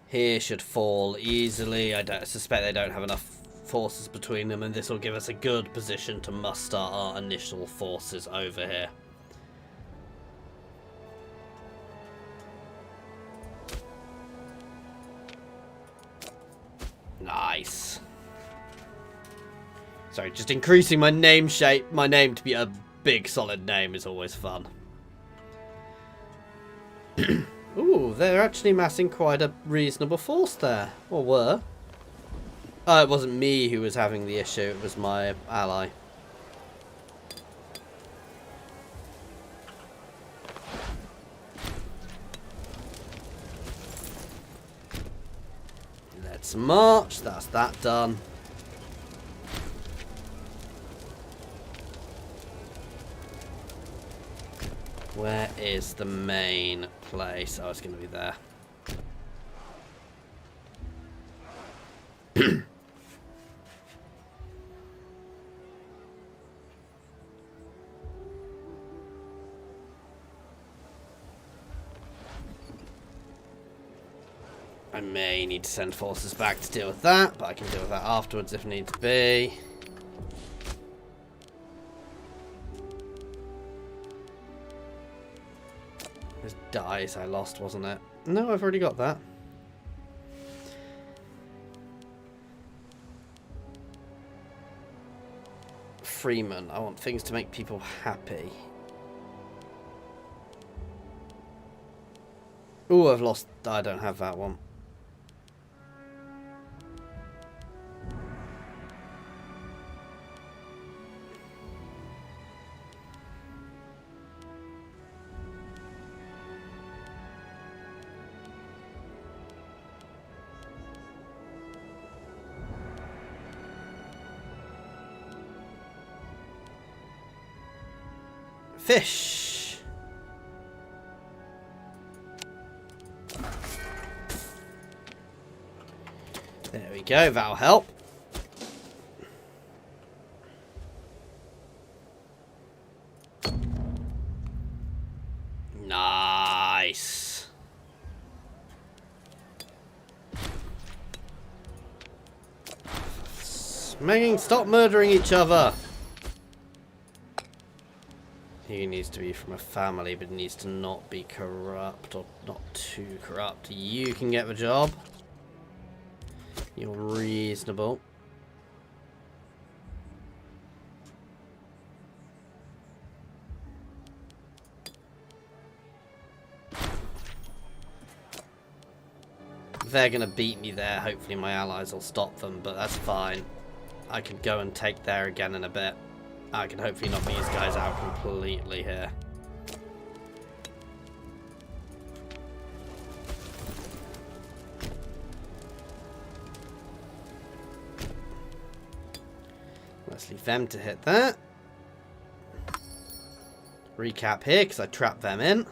Here should fall easily. I suspect they don't have enough forces between them, and this will give us a good position to muster our initial forces over here. Nice. Sorry, just increasing my name to be a big solid name is always fun. Ooh, they're actually massing quite a reasonable force there. Or were. Oh, it wasn't me who was having the issue, it was my ally. Let's march, that's that done. Where is the main place? Oh, it's going to be there. I may need to send forces back to deal with that, but I can deal with that afterwards if needs be. It was dice I lost, wasn't it? No, I've already got that. Freeman, I want things to make people happy. Ooh, I've lost. I don't have that one. Fish. There we go, that'll help. Nice. Smanging, stop murdering each other. He needs to be from a family, but needs to not be corrupt, or not too corrupt. You can get the job. You're reasonable. They're going to beat me there. Hopefully my allies will stop them, but that's fine. I can go and take there again in a bit. I can hopefully knock these guys out completely here. Let's leave them to hit that. Recap here, because I trapped them in.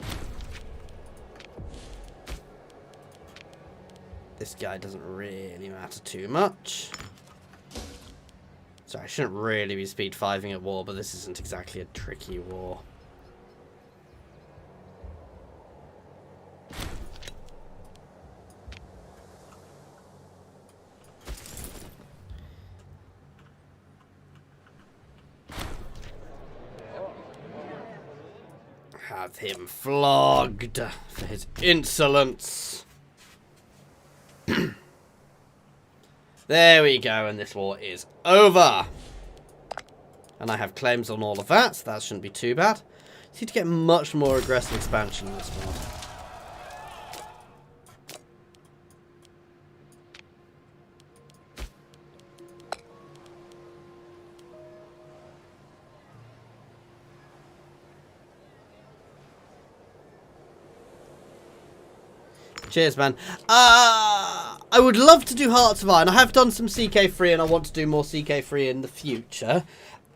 This guy doesn't really matter too much. So I shouldn't really be speed 5ing at war, but this isn't exactly a tricky war. have him flogged for his insolence. There we go, and this war is over. And I have claims on all of that, so that shouldn't be too bad. I need to get much more aggressive expansion in this mod. Cheers, man. I would love to do Hearts of Iron. I have done some CK3 and I want to do more CK3 in the future.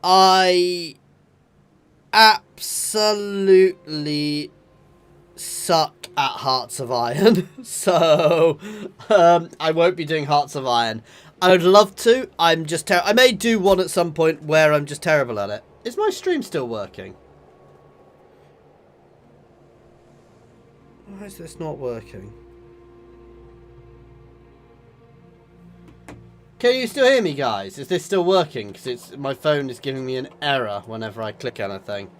I absolutely suck at Hearts of Iron. So, I won't be doing Hearts of Iron. I would love to. I'm just I may do one at some point where I'm just terrible at it. Is my stream still working? Why is this not working? Can you still hear me, guys? Is this still working? Because my phone is giving me an error whenever I click anything.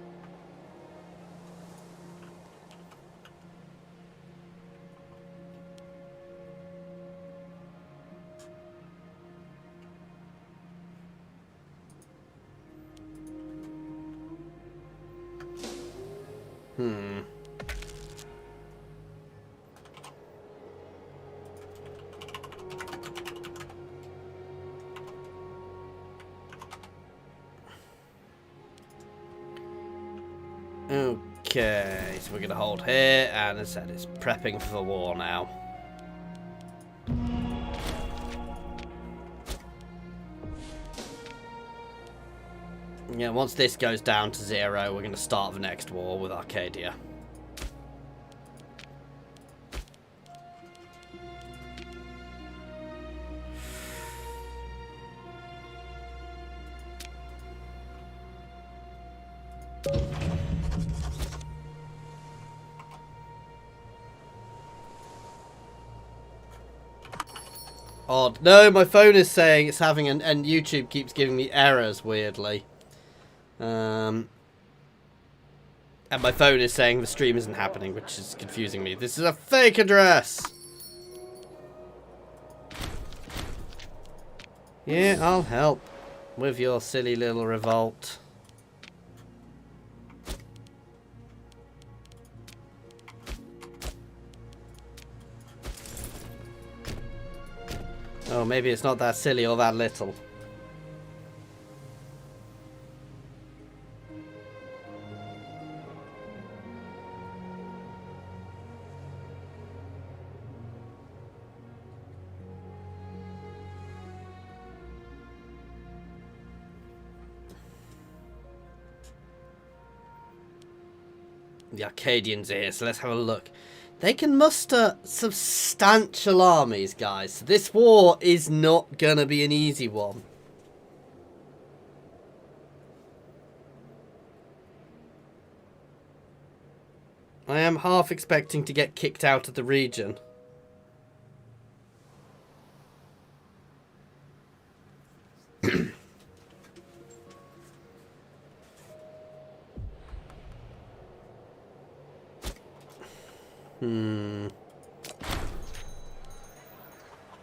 Okay, so we're going to hold here, and as I said, it's prepping for the war now. Yeah, once this goes down to 0, we're going to start the next war with Arcadia. Odd. No, my phone is saying it's having and YouTube keeps giving me errors weirdly. And my phone is saying the stream isn't happening, which is confusing me. This is a fake address. Yeah, I'll help with your silly little revolt. Oh, maybe it's not that silly or that little. The Arcadians are here, so let's have a look. They can muster substantial armies, guys. So this war is not gonna be an easy one. I am half expecting to get kicked out of the region.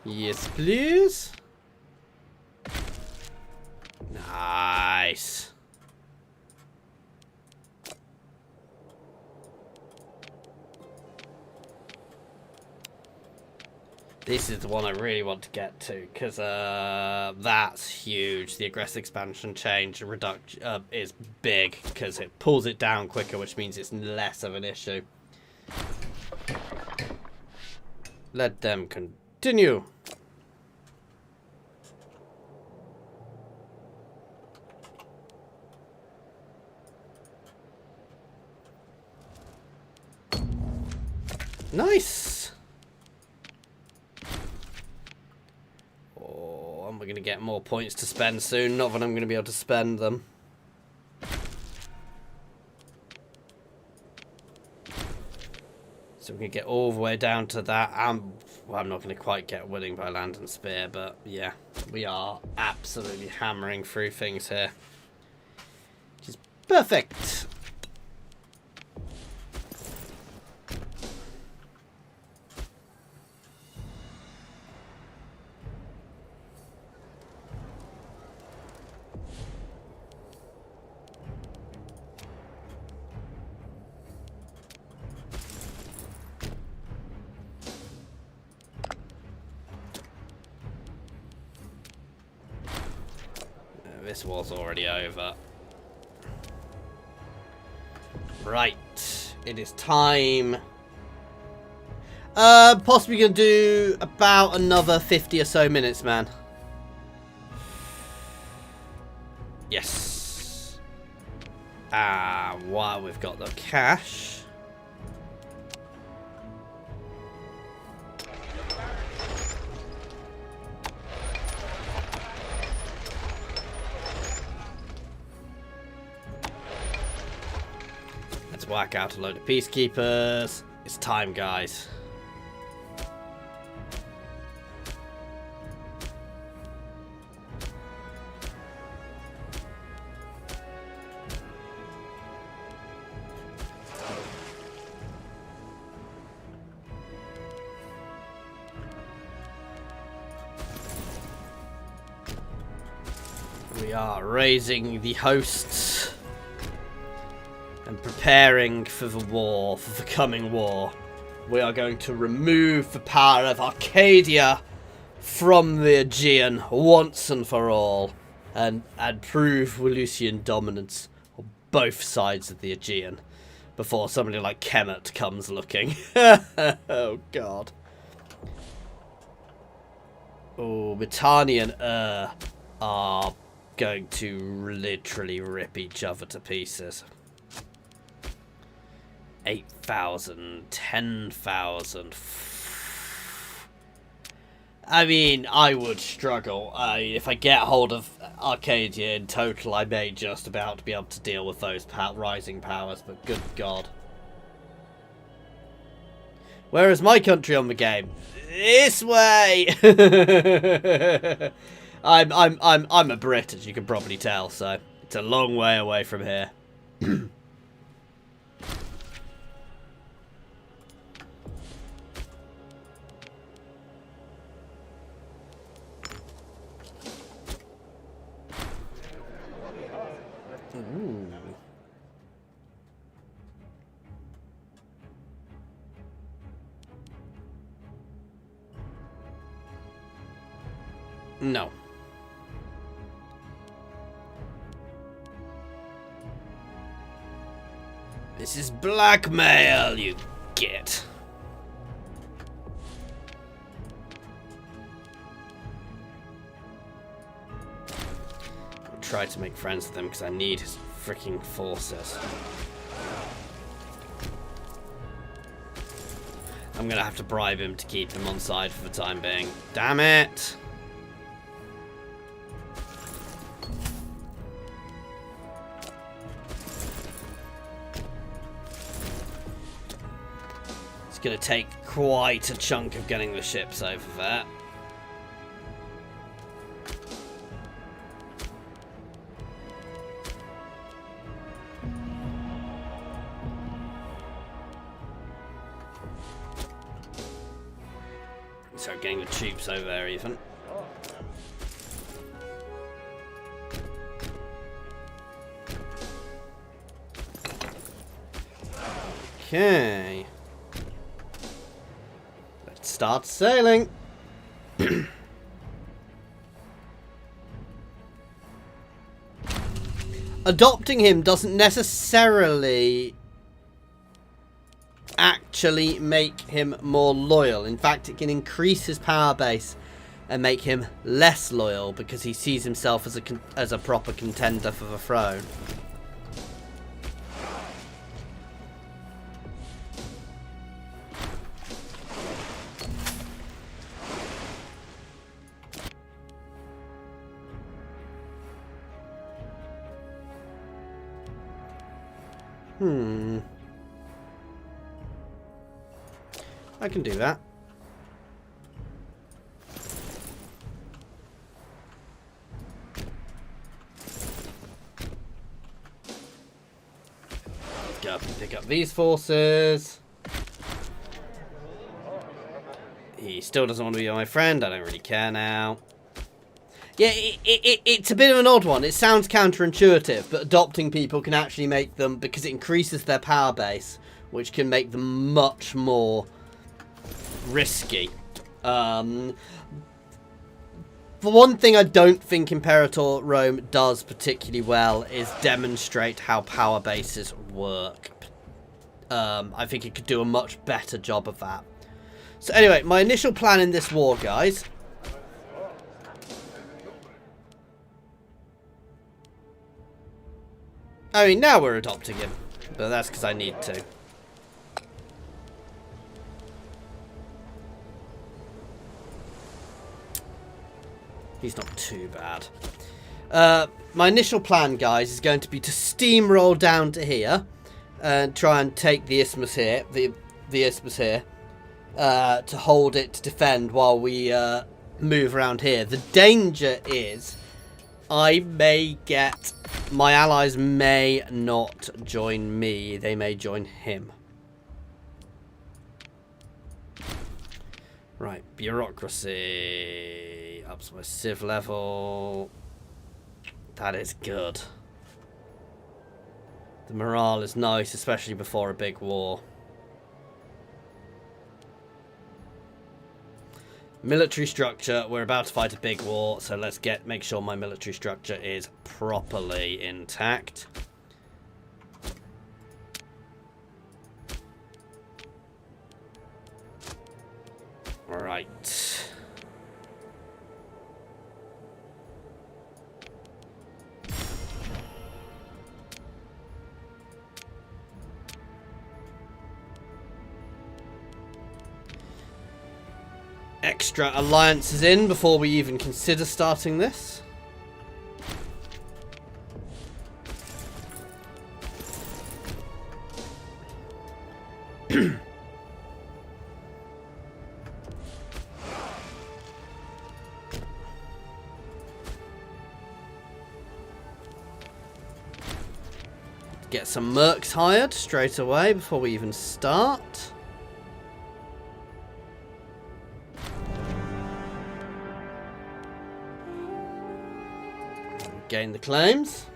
Yes, please. Nice. This is the one I really want to get to, because that's huge. The aggressive expansion change is big, because it pulls it down quicker, which means it's less of an issue. Let them continue. Nice. Oh, and we're going to get more points to spend soon. Not that I'm going to be able to spend them. So we can get all the way down to that. Well, I'm not going to quite get winning by land and spear, but yeah, we are absolutely hammering through things here. Which is perfect. this war's already over. Right. It is time. Possibly gonna do about another 50 or so minutes, man. Yes. While we've got the cash. Let's whack out a load of peacekeepers. It's time, guys. We are raising the hosts and preparing for the war, for the coming war. We are going to remove the power of Arcadia from the Aegean once and for all, and prove Walusian dominance on both sides of the Aegean before somebody like Kemet comes looking. Oh god. Oh, Mitanni and are going to literally rip each other to pieces. 8,000, 10,000. I mean, I would struggle. If I get hold of Arcadia in total, I may just about be able to deal with those rising powers, but good god. Where is my country on the game? This way! I'm a Brit, as you can probably tell, so it's a long way away from here. Ooh. No. This is blackmail, you git. I'll try to make friends with him because I need his freaking forces. I'm gonna have to bribe him to keep him on side for the time being. Damn it! It's gonna take quite a chunk of getting the ships over there. So getting the troops over there even. Okay. Let's start sailing. Adopting him doesn't necessarily actually make him more loyal. In fact, it can increase his power base and make him less loyal because he sees himself as a proper contender for the throne. I can do that. Go up and pick up these forces. He still doesn't want to be my friend. I don't really care now. Yeah, it's a bit of an odd one. It sounds counterintuitive, but adopting people can actually make them, because it increases their power base, which can make them much more risky. the one thing I don't think Imperator Rome does particularly well is demonstrate how power bases work. I think it could do a much better job of that. So anyway, my initial plan in this war, guys. I mean, now we're adopting him, but that's because I need to. He's not too bad. My initial plan, guys, is going to be to steamroll down to here and try and take the isthmus here, the isthmus here, to hold it, to defend while we move around here. The danger is I may get... my allies may not join me. They may join him. Right, bureaucracy. Ups my civ level. That is good. The morale is nice, especially before a big war. Military structure. We're about to fight a big war, so let's make sure my military structure is properly intact. Right. Extra alliances in before we even consider starting this. Get some mercs hired straight away before we even start. Gain the claims.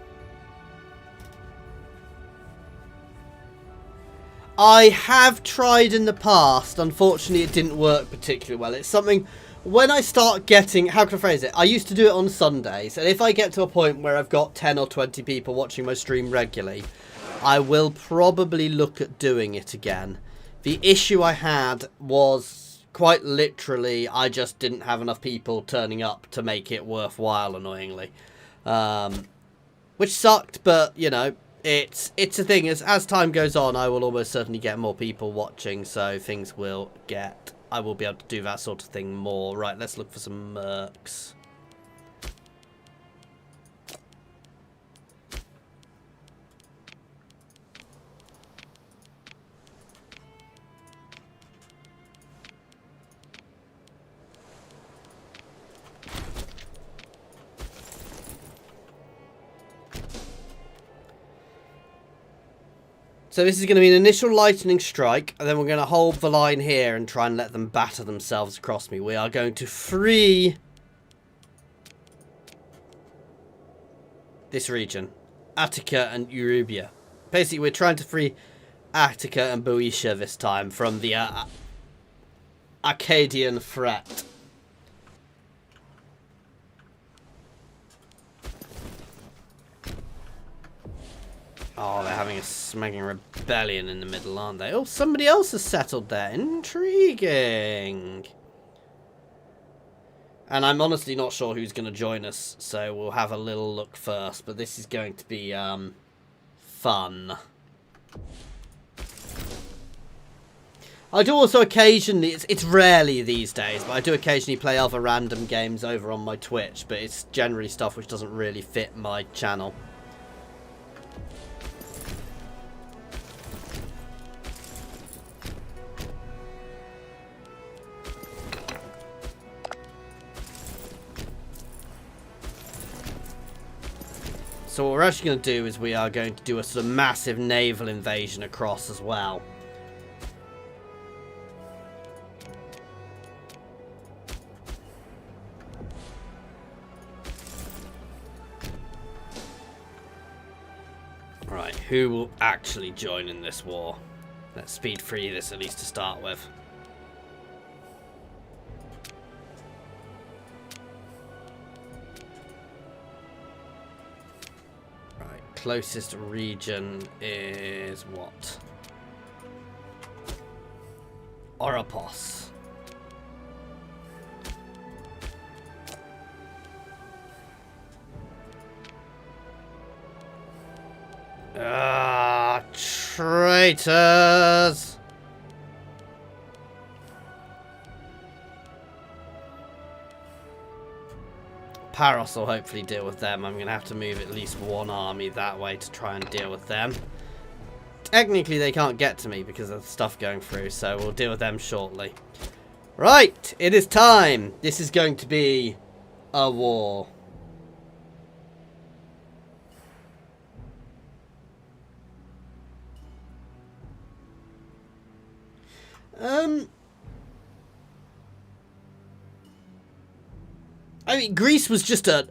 I have tried in the past. Unfortunately, it didn't work particularly well. It's something, when I start getting, how can I phrase it? I used to do it on Sundays. And if I get to a point where I've got 10 or 20 people watching my stream regularly, I will probably look at doing it again. The issue I had was quite literally, I just didn't have enough people turning up to make it worthwhile, annoyingly. Which sucked, but you know, it's a thing. As time goes on, I will almost certainly get more people watching, so things will get... I will be able to do that sort of thing more. Right, let's look for some mercs. So this is going to be an initial lightning strike, and then we're going to hold the line here and try and let them batter themselves across me. We are going to free this region, Attica and Eurubia. Basically, we're trying to free Attica and Boeotia this time from the Arcadian threat. Oh, they're having a smacking rebellion in the middle, aren't they? Oh, somebody else has settled there. Intriguing. And I'm honestly not sure who's going to join us, so we'll have a little look first. But this is going to be fun. I do also occasionally, it's rarely these days, but I do occasionally play other random games over on my Twitch. But it's generally stuff which doesn't really fit my channel. So what we're actually going to do is we are going to do a sort of massive naval invasion across as well. Right, who will actually join in this war? Let's speed free this at least to start with. closest region is what? Oropos. Ah, traitors! Paros will hopefully deal with them. I'm going to have to move at least one army that way to try and deal with them. Technically, they can't get to me because of the stuff going through, so we'll deal with them shortly. Right, it is time. This is going to be a war. I mean, Greece was just a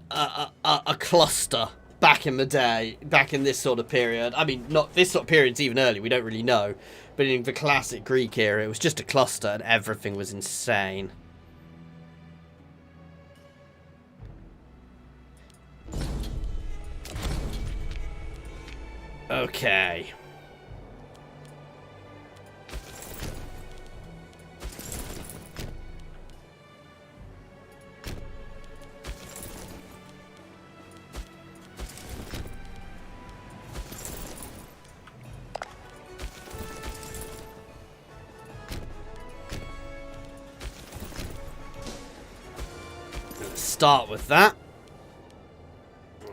cluster back in the day, back in this sort of period. I mean, not this sort of period's even early, we don't really know. But in the classic Greek era, it was just a cluster and everything was insane. Okay. Start with that.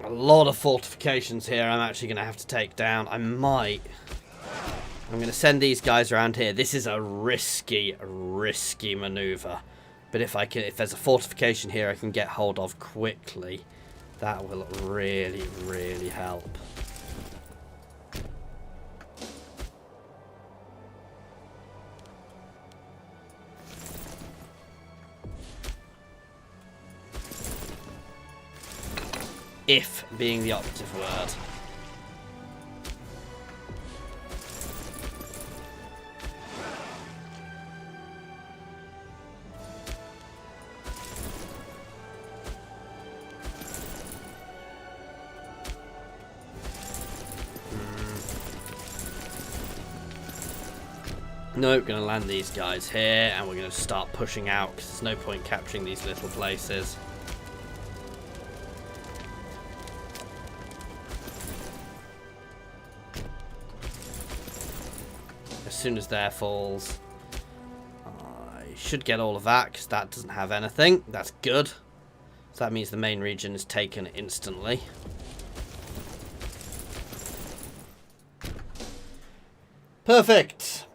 A lot of fortifications here I'm actually going to have to take down. I'm going to send these guys around here. This is a risky maneuver. But if there's a fortification here I can get hold of quickly, that will really help. If being the operative word. Nope, going to land these guys here and we're going to start pushing out because there's no point capturing these little places. As soon as there falls, I should get all of that because that doesn't have anything. That's good. So that means the main region is taken instantly. Perfect.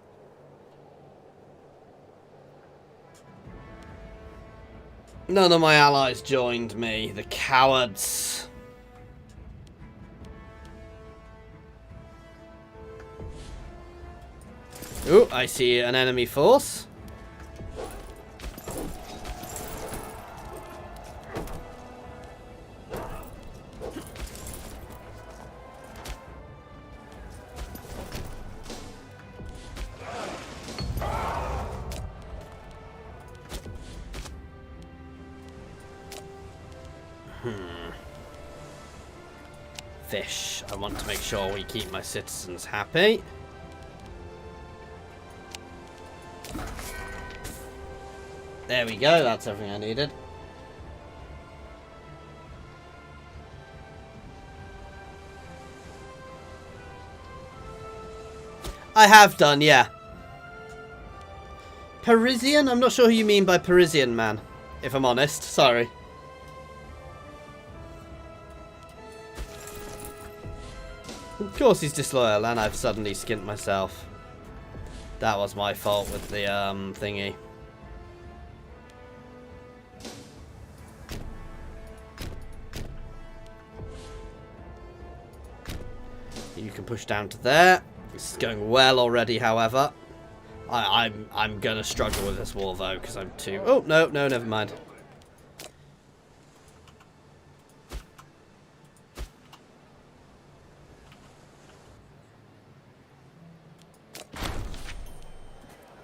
None of my allies joined me. The cowards. Ooh, I see an enemy force. Fish. I want to make sure we keep my citizens happy. There we go, that's everything I needed. I have done, yeah. Parisian? I'm not sure who you mean by Parisian, man. If I'm honest, sorry. Of course he's disloyal, and I've suddenly skint myself. That was my fault with the thingy. You can push down to there. This is going well already, however. I'm gonna struggle with this war though, because I'm too... Oh, no, never mind.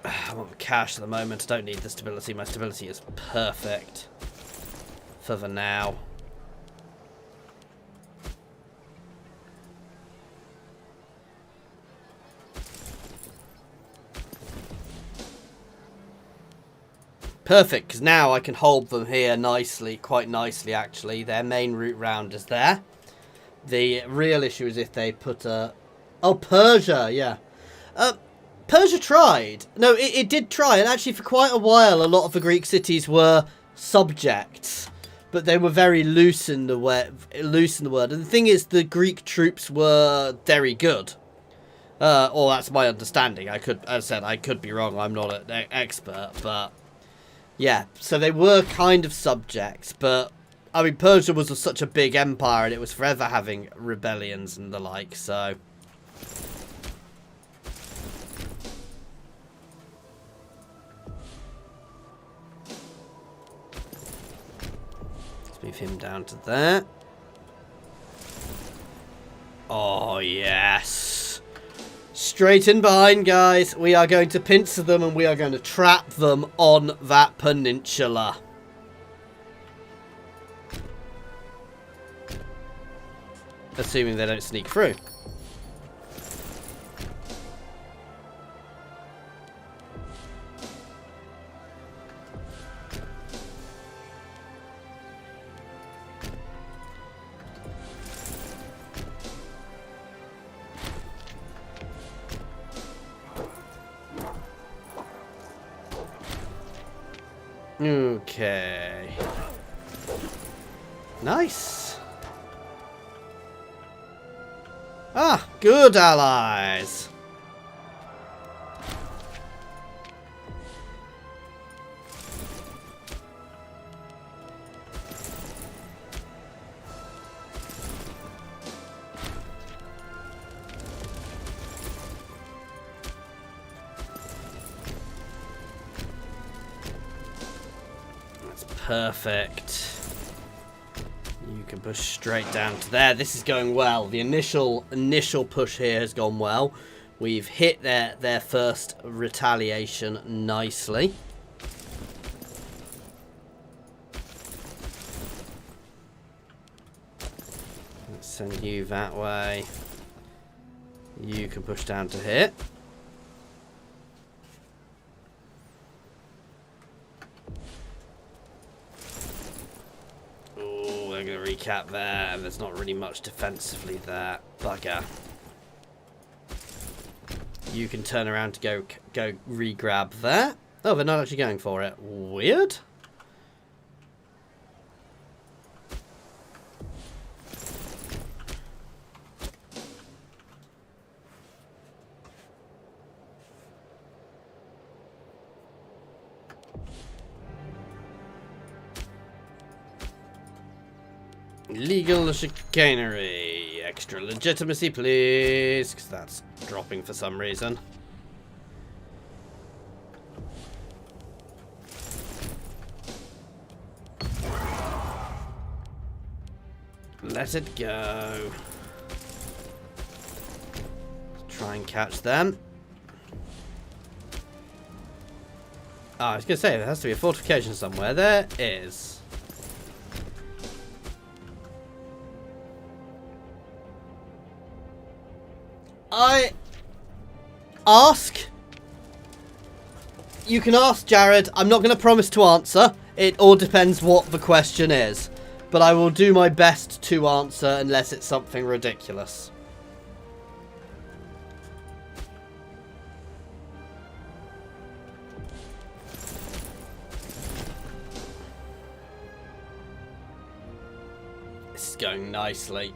I want cash at the moment. I don't need the stability. My stability is perfect for the now. Perfect, because now I can hold them here nicely, quite nicely actually. Their main route round is there. The real issue is if they put a... Oh, Persia, yeah. Persia tried. No, it did try, and actually for quite a while a lot of the Greek cities were subjects. But they were very loose in the word. And the thing is, the Greek troops were very good. Or that's my understanding. As I said, I could be wrong. I'm not an expert, but... Yeah, so they were kind of subjects, but I mean, Persia was such a big empire and it was forever having rebellions and the like, so... Let's move him down to there. Oh, yes. Straight in behind, guys. We are going to pincer them and we are going to trap them on that peninsula. Assuming they don't sneak through. Okay. Nice. Ah, good allies. Perfect. You can push straight down to there. This is going well. The initial push here has gone well. We've hit their first retaliation nicely. Let's send you that way. You can push down to here. Recap there, and there's not really much defensively there. Bugger. You can turn around to go re-grab there. Oh, they're not actually going for it. Weird. Legal chicanery. Extra legitimacy, please. Because that's dropping for some reason. Let it go. Try and catch them. Oh, I was going to say, there has to be a fortification somewhere. There is. You can ask Jared. I'm not going to promise to answer. It all depends what the question is. But I will do my best to answer unless it's something ridiculous. This is going nicely.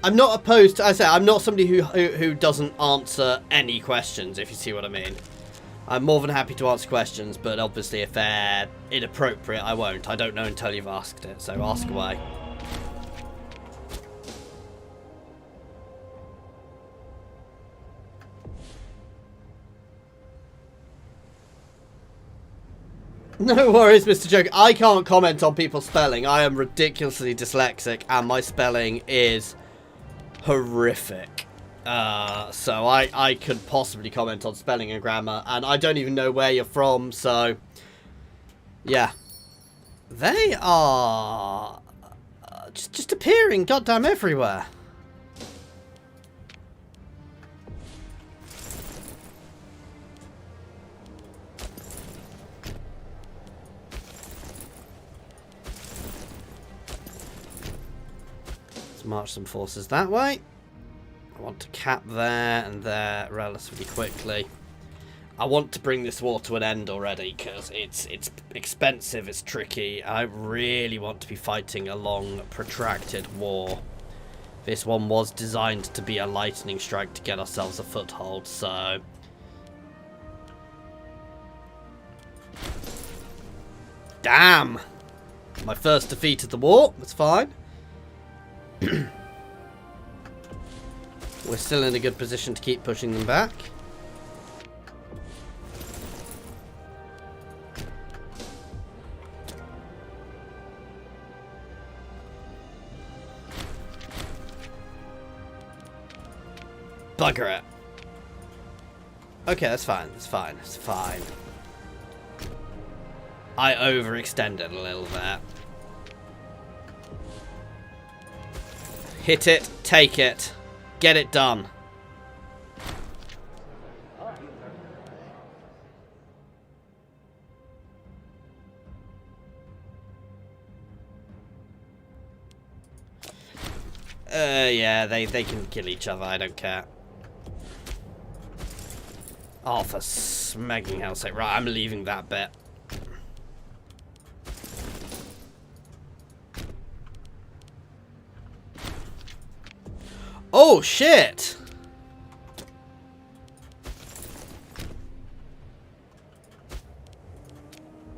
I'm not opposed to, I say, I'm not somebody who doesn't answer any questions, if you see what I mean. I'm more than happy to answer questions, but obviously if they're inappropriate, I won't. I don't know until you've asked it, so ask away. No worries, Mr. Joke. I can't comment on people's spelling. I am ridiculously dyslexic, and my spelling is horrific. So I could possibly comment on spelling and grammar, and I don't even know where you're from, so yeah. They are just appearing goddamn everywhere. Let's march some forces that way. I want to cap there and there relatively quickly. I want to bring this war to an end already because it's expensive, it's tricky. I really want to be fighting a long, protracted war. This one was designed to be a lightning strike to get ourselves a foothold, so... Damn! My first defeat of the war, that's fine. We're still in a good position to keep pushing them back. Bugger it. Okay, that's fine. That's fine. It's fine. I overextended a little there. Hit it. Take it. Get it done. Yeah, they can kill each other. I don't care. Oh, for smegging hell's sake. Right, I'm leaving that bit. Oh, shit!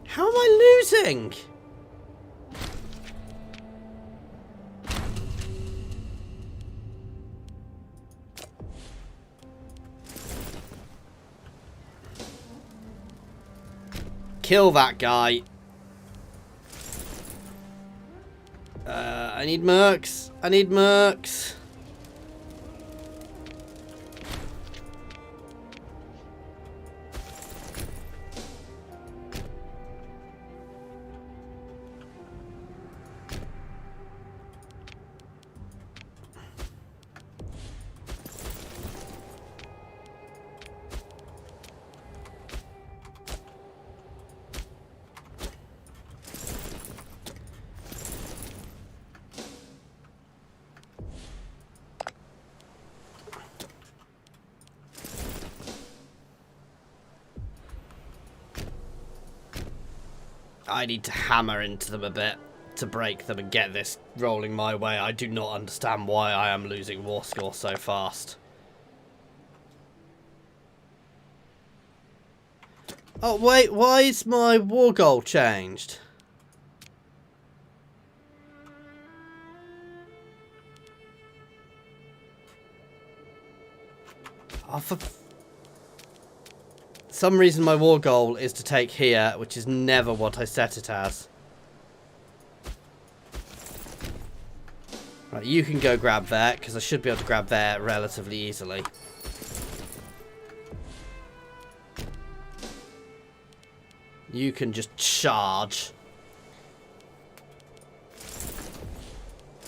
How am I losing? Kill that guy. I need mercs. I need mercs. I need to hammer into them a bit to break them and get this rolling my way. I do not understand why I am losing war score so fast. Oh, wait, why is my war goal changed? Oh, for some reason my war goal is to take here, which is never what I set it as. Right, you can go grab there, because I should be able to grab there relatively easily. You can just charge.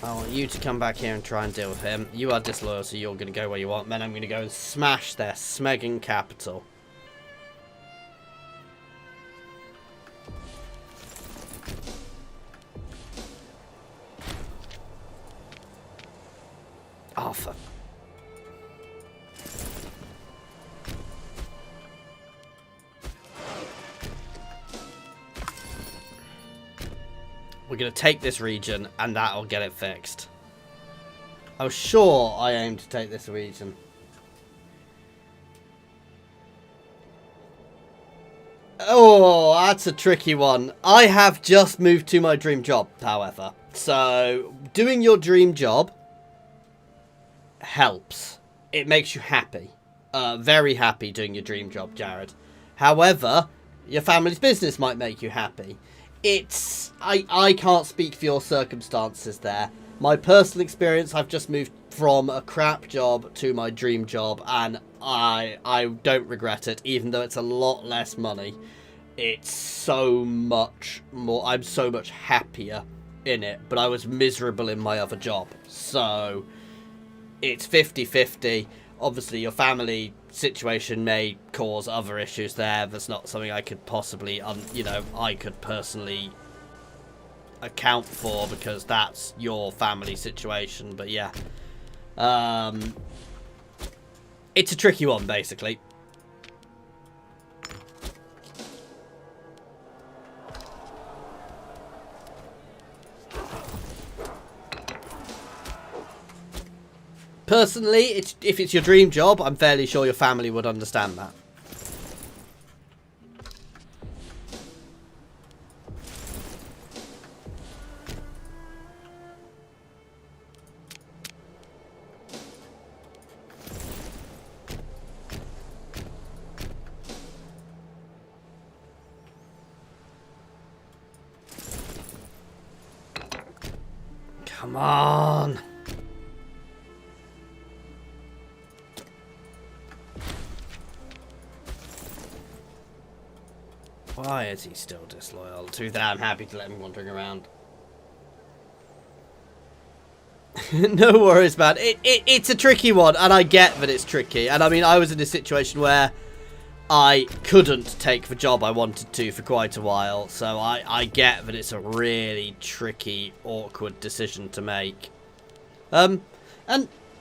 I want you to come back here and try and deal with him. You are disloyal, so you're going to go where you want. Then I'm going to go and smash their smegging capital. Oh, fuck. We're going to take this region, and that'll get it fixed. Oh, sure, I aim to take this region. Oh, that's a tricky one. I have just moved to my dream job, however. So, doing your dream job helps. It makes you happy. Very happy doing your dream job, Jared. However, your family's business might make you happy. I can't speak for your circumstances there. My personal experience, I've just moved from a crap job to my dream job, and I don't regret it, even though it's a lot less money. It's so much more, I'm so much happier in it, but I was miserable in my other job. So, it's 50-50. Obviously, your family situation may cause other issues there. That's not something I could possibly, I could personally account for because that's your family situation. But yeah, it's a tricky one, basically. Personally, if it's your dream job, I'm fairly sure your family would understand that. Come on. Why is he still disloyal? Too damn happy to let him wandering around. No worries, man. It's a tricky one, and I get that it's tricky. And I mean, I was in a situation where I couldn't take the job I wanted to for quite a while, so I get that it's a really tricky, awkward decision to make. And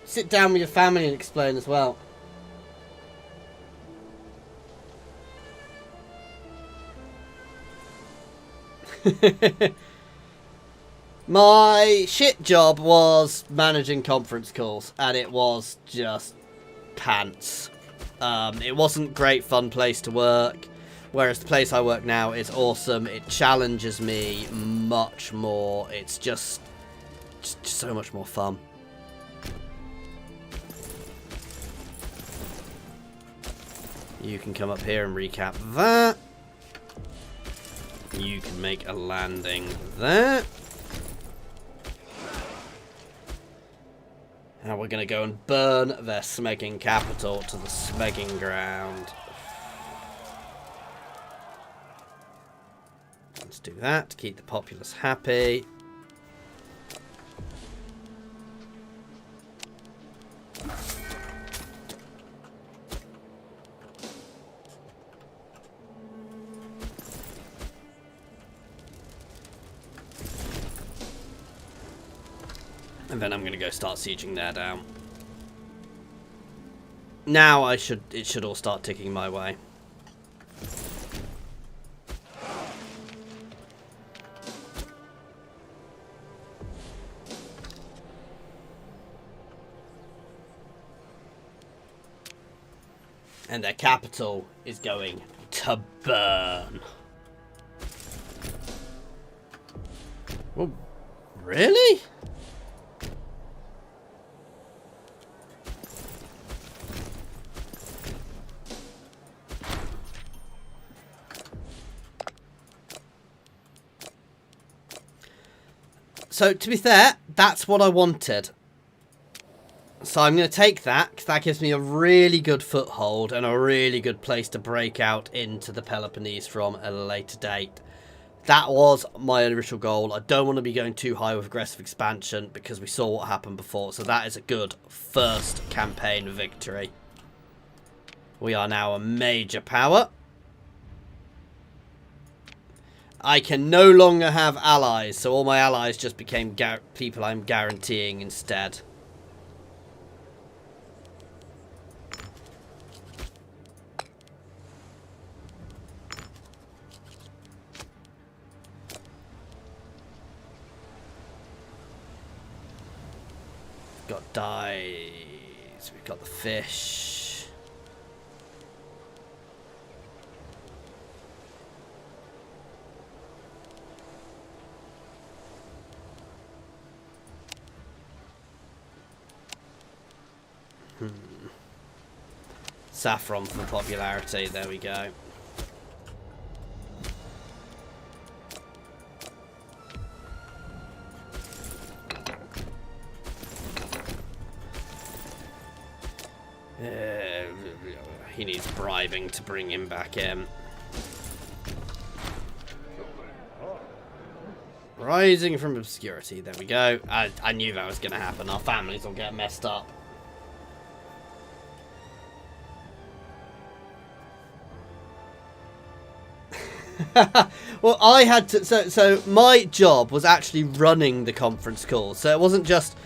sit down with your family and explain as well. My shit job was managing conference calls, and it was just pants. It wasn't a great fun place to work, whereas the place I work now is awesome. It challenges me much more. It's just so much more fun. You can come up here and recap that. You can make a landing there. Now we're going to go and burn their smegging capital to the smegging ground. Let's do that to keep the populace happy. And then I'm going to go start sieging there down. Now it should all start ticking my way. And their capital is going to burn. Well, really? So, to be fair, that's what I wanted. So I'm going to take that, because that gives me a really good foothold and a really good place to break out into the Peloponnese from at a later date. That was my initial goal. I don't want to be going too high with aggressive expansion, because we saw what happened before. So that is a good first campaign victory. We are now a major power. I can no longer have allies, so all my allies just became people I'm guaranteeing instead. Got dyes, we've got the fish. Saffron for popularity, there we go. He needs bribing to bring him back in. Rising from obscurity, there we go. I knew that was going to happen. Our families will get messed up. Well, I had to... So my job was actually running the conference calls. So it wasn't just...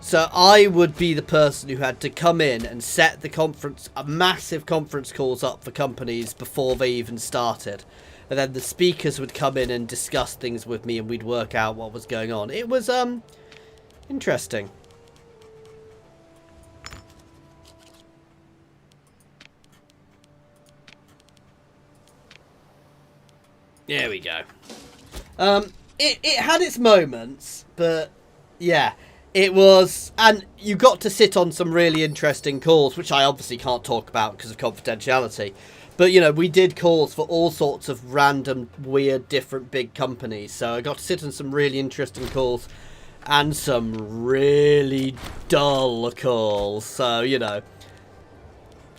So I would be the person who had to come in and set the massive conference calls up for companies before they even started. And then the speakers would come in and discuss things with me, and we'd work out what was going on. It was, interesting. There we go. It had its moments, but yeah, it was, and you got to sit on some really interesting calls, which I obviously can't talk about because of confidentiality. But, you know, we did calls for all sorts of random, weird, different big companies. So I got to sit on some really interesting calls and some really dull calls. So, you know,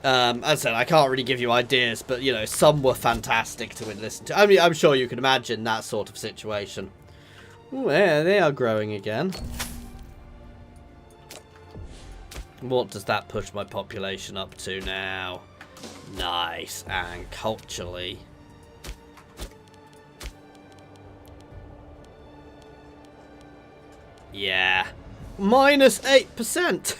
as I said, I can't really give you ideas, but, you know, some were fantastic to listen to. I mean, I'm sure you can imagine that sort of situation. Ooh, yeah, they are growing again. What does that push my population up to now? Nice. And culturally, yeah, -8%.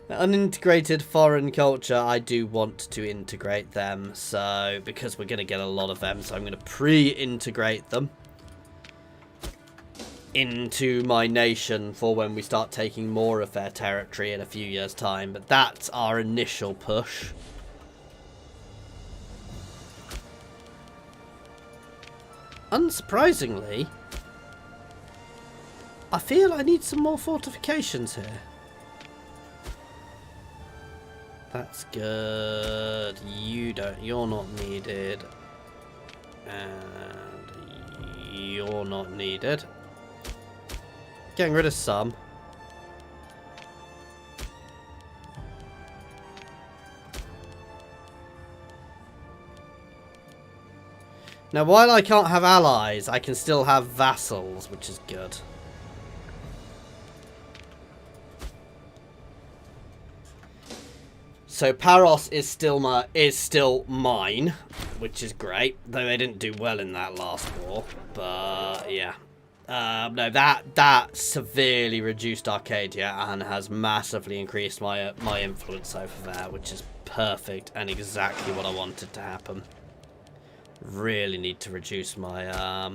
Unintegrated foreign culture, I do want to integrate them, so because we're going to get a lot of them, so I'm going to pre-integrate them into my nation for when we start taking more of their territory in a few years' time. But that's our initial push. Unsurprisingly, I feel I need some more fortifications here. That's good. You're not needed. And you're not needed. Getting rid of some. Now, while I can't have allies, I can still have vassals, which is good. So Paros is still mine, which is great. Though they didn't do well in that last war, but yeah. No, that severely reduced Arcadia and has massively increased my influence over there, which is perfect and exactly what I wanted to happen. Really need to reduce my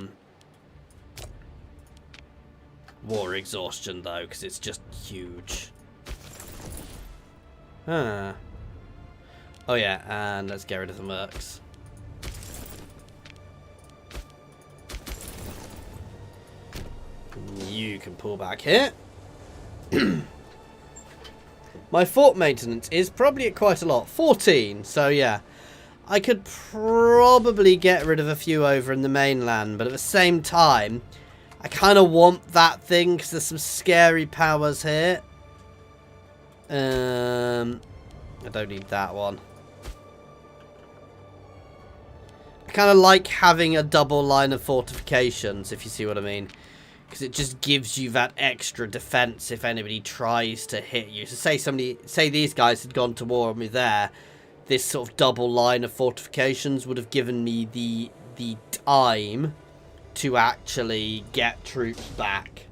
war exhaustion though, because it's just huge. Huh. Oh yeah, and let's get rid of the mercs. You can pull back here. My fort maintenance is probably at quite a lot. 14, so yeah. I could probably get rid of a few over in the mainland, but at the same time, I kind of want that thing because there's some scary powers here. I don't need that one. I kind of like having a double line of fortifications, if you see what I mean. Because it just gives you that extra defense if anybody tries to hit you. So say these guys had gone to war with me there, this sort of double line of fortifications would have given me the time to actually get troops back.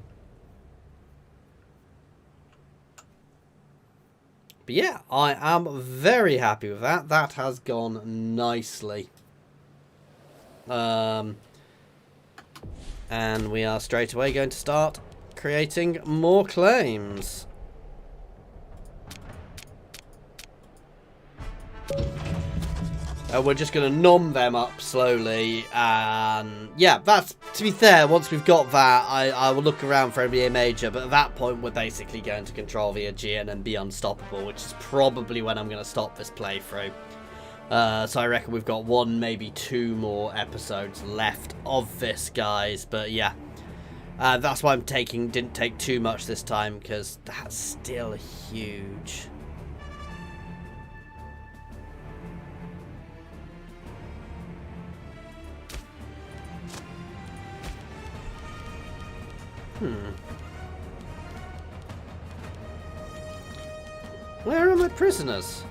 But yeah, I am very happy with that. That has gone nicely. And we are straight away going to start creating more claims. We're just going to nom them up slowly. And yeah, that's, to be fair, once we've got that, I will look around for NBA Major. But at that point, we're basically going to control the Aegean and be unstoppable, which is probably when I'm going to stop this playthrough. So I reckon we've got one, maybe two more episodes left of this, guys. But yeah, that's why didn't take too much this time, because that's still huge. Where are my prisoners?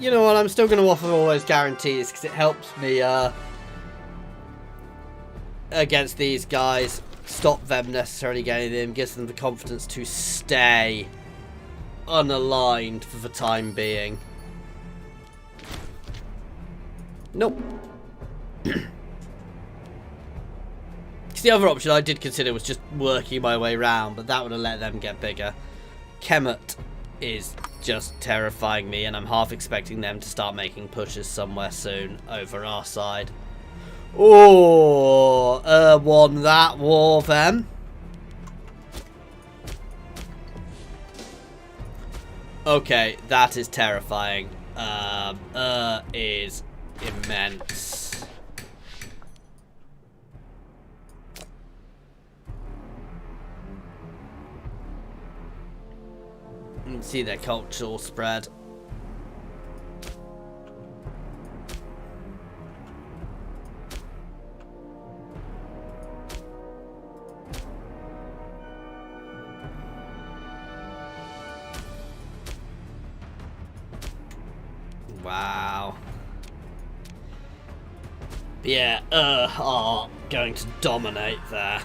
you know what, I'm still going to offer all those guarantees because it helps me against these guys. Stop them necessarily getting them, gives them the confidence to stay unaligned for the time being. Nope. The other option I did consider was just working my way around, but that would have let them get bigger. Kemet is just terrifying me, and I'm half expecting them to start making pushes somewhere soon over our side. Oh, won that war then. Okay, that is terrifying. Is immense. You can see their cultural spread. Wow. Yeah, are going to dominate there.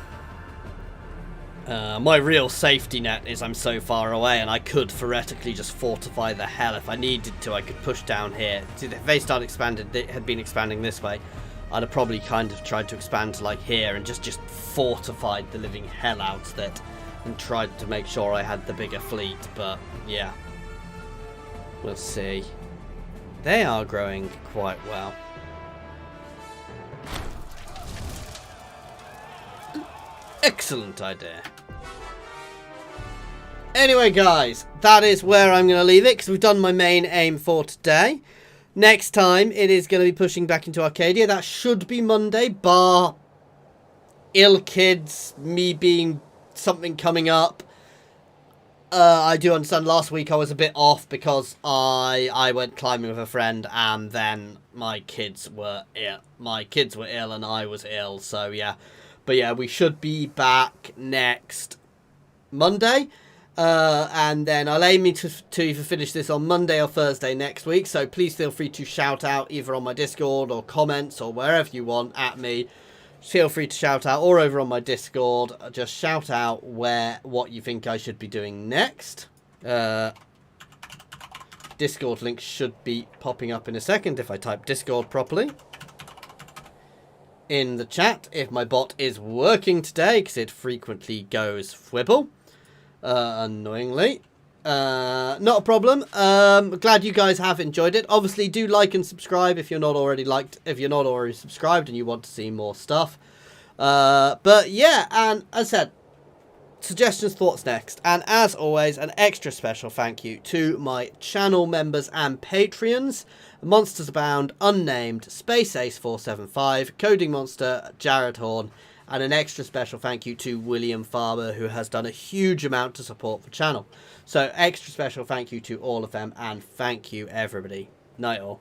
My real safety net is I'm so far away, and I could theoretically just fortify the hell if I needed to. I could push down here. See, if they had been expanding this way, I'd have probably kind of tried to expand to like here and just fortified the living hell out of it and tried to make sure I had the bigger fleet. But yeah, we'll see. They are growing quite well. Excellent idea. Anyway, guys, that is where I'm going to leave it because we've done my main aim for today. Next time, it is going to be pushing back into Arcadia. That should be Monday, bar ill kids, me being something coming up. I do understand last week I was a bit off because I went climbing with a friend and then my kids were ill. My kids were ill and I was ill, so yeah. But yeah, we should be back next Monday. And then I'll aim to either finish this on Monday or Thursday next week. So please feel free to shout out either on my Discord or comments or wherever you want at me. Feel free to shout out or over on my Discord. Just shout out what you think I should be doing next. Discord link should be popping up in a second if I type Discord properly in the chat, if my bot is working today, because it frequently goes fwibble, annoyingly. Not a problem. Glad you guys have enjoyed it. Obviously, do like and subscribe if you're not already subscribed and you want to see more stuff. But yeah, and as I said, suggestions, thoughts next. And as always, an extra special thank you to my channel members and Patreons. Monsters Abound, Unnamed, Space Ace 475, Coding Monster, Jared Horn, and an extra special thank you to William Farber, who has done a huge amount to support the channel. So extra special thank you to all of them, and thank you everybody. Night all.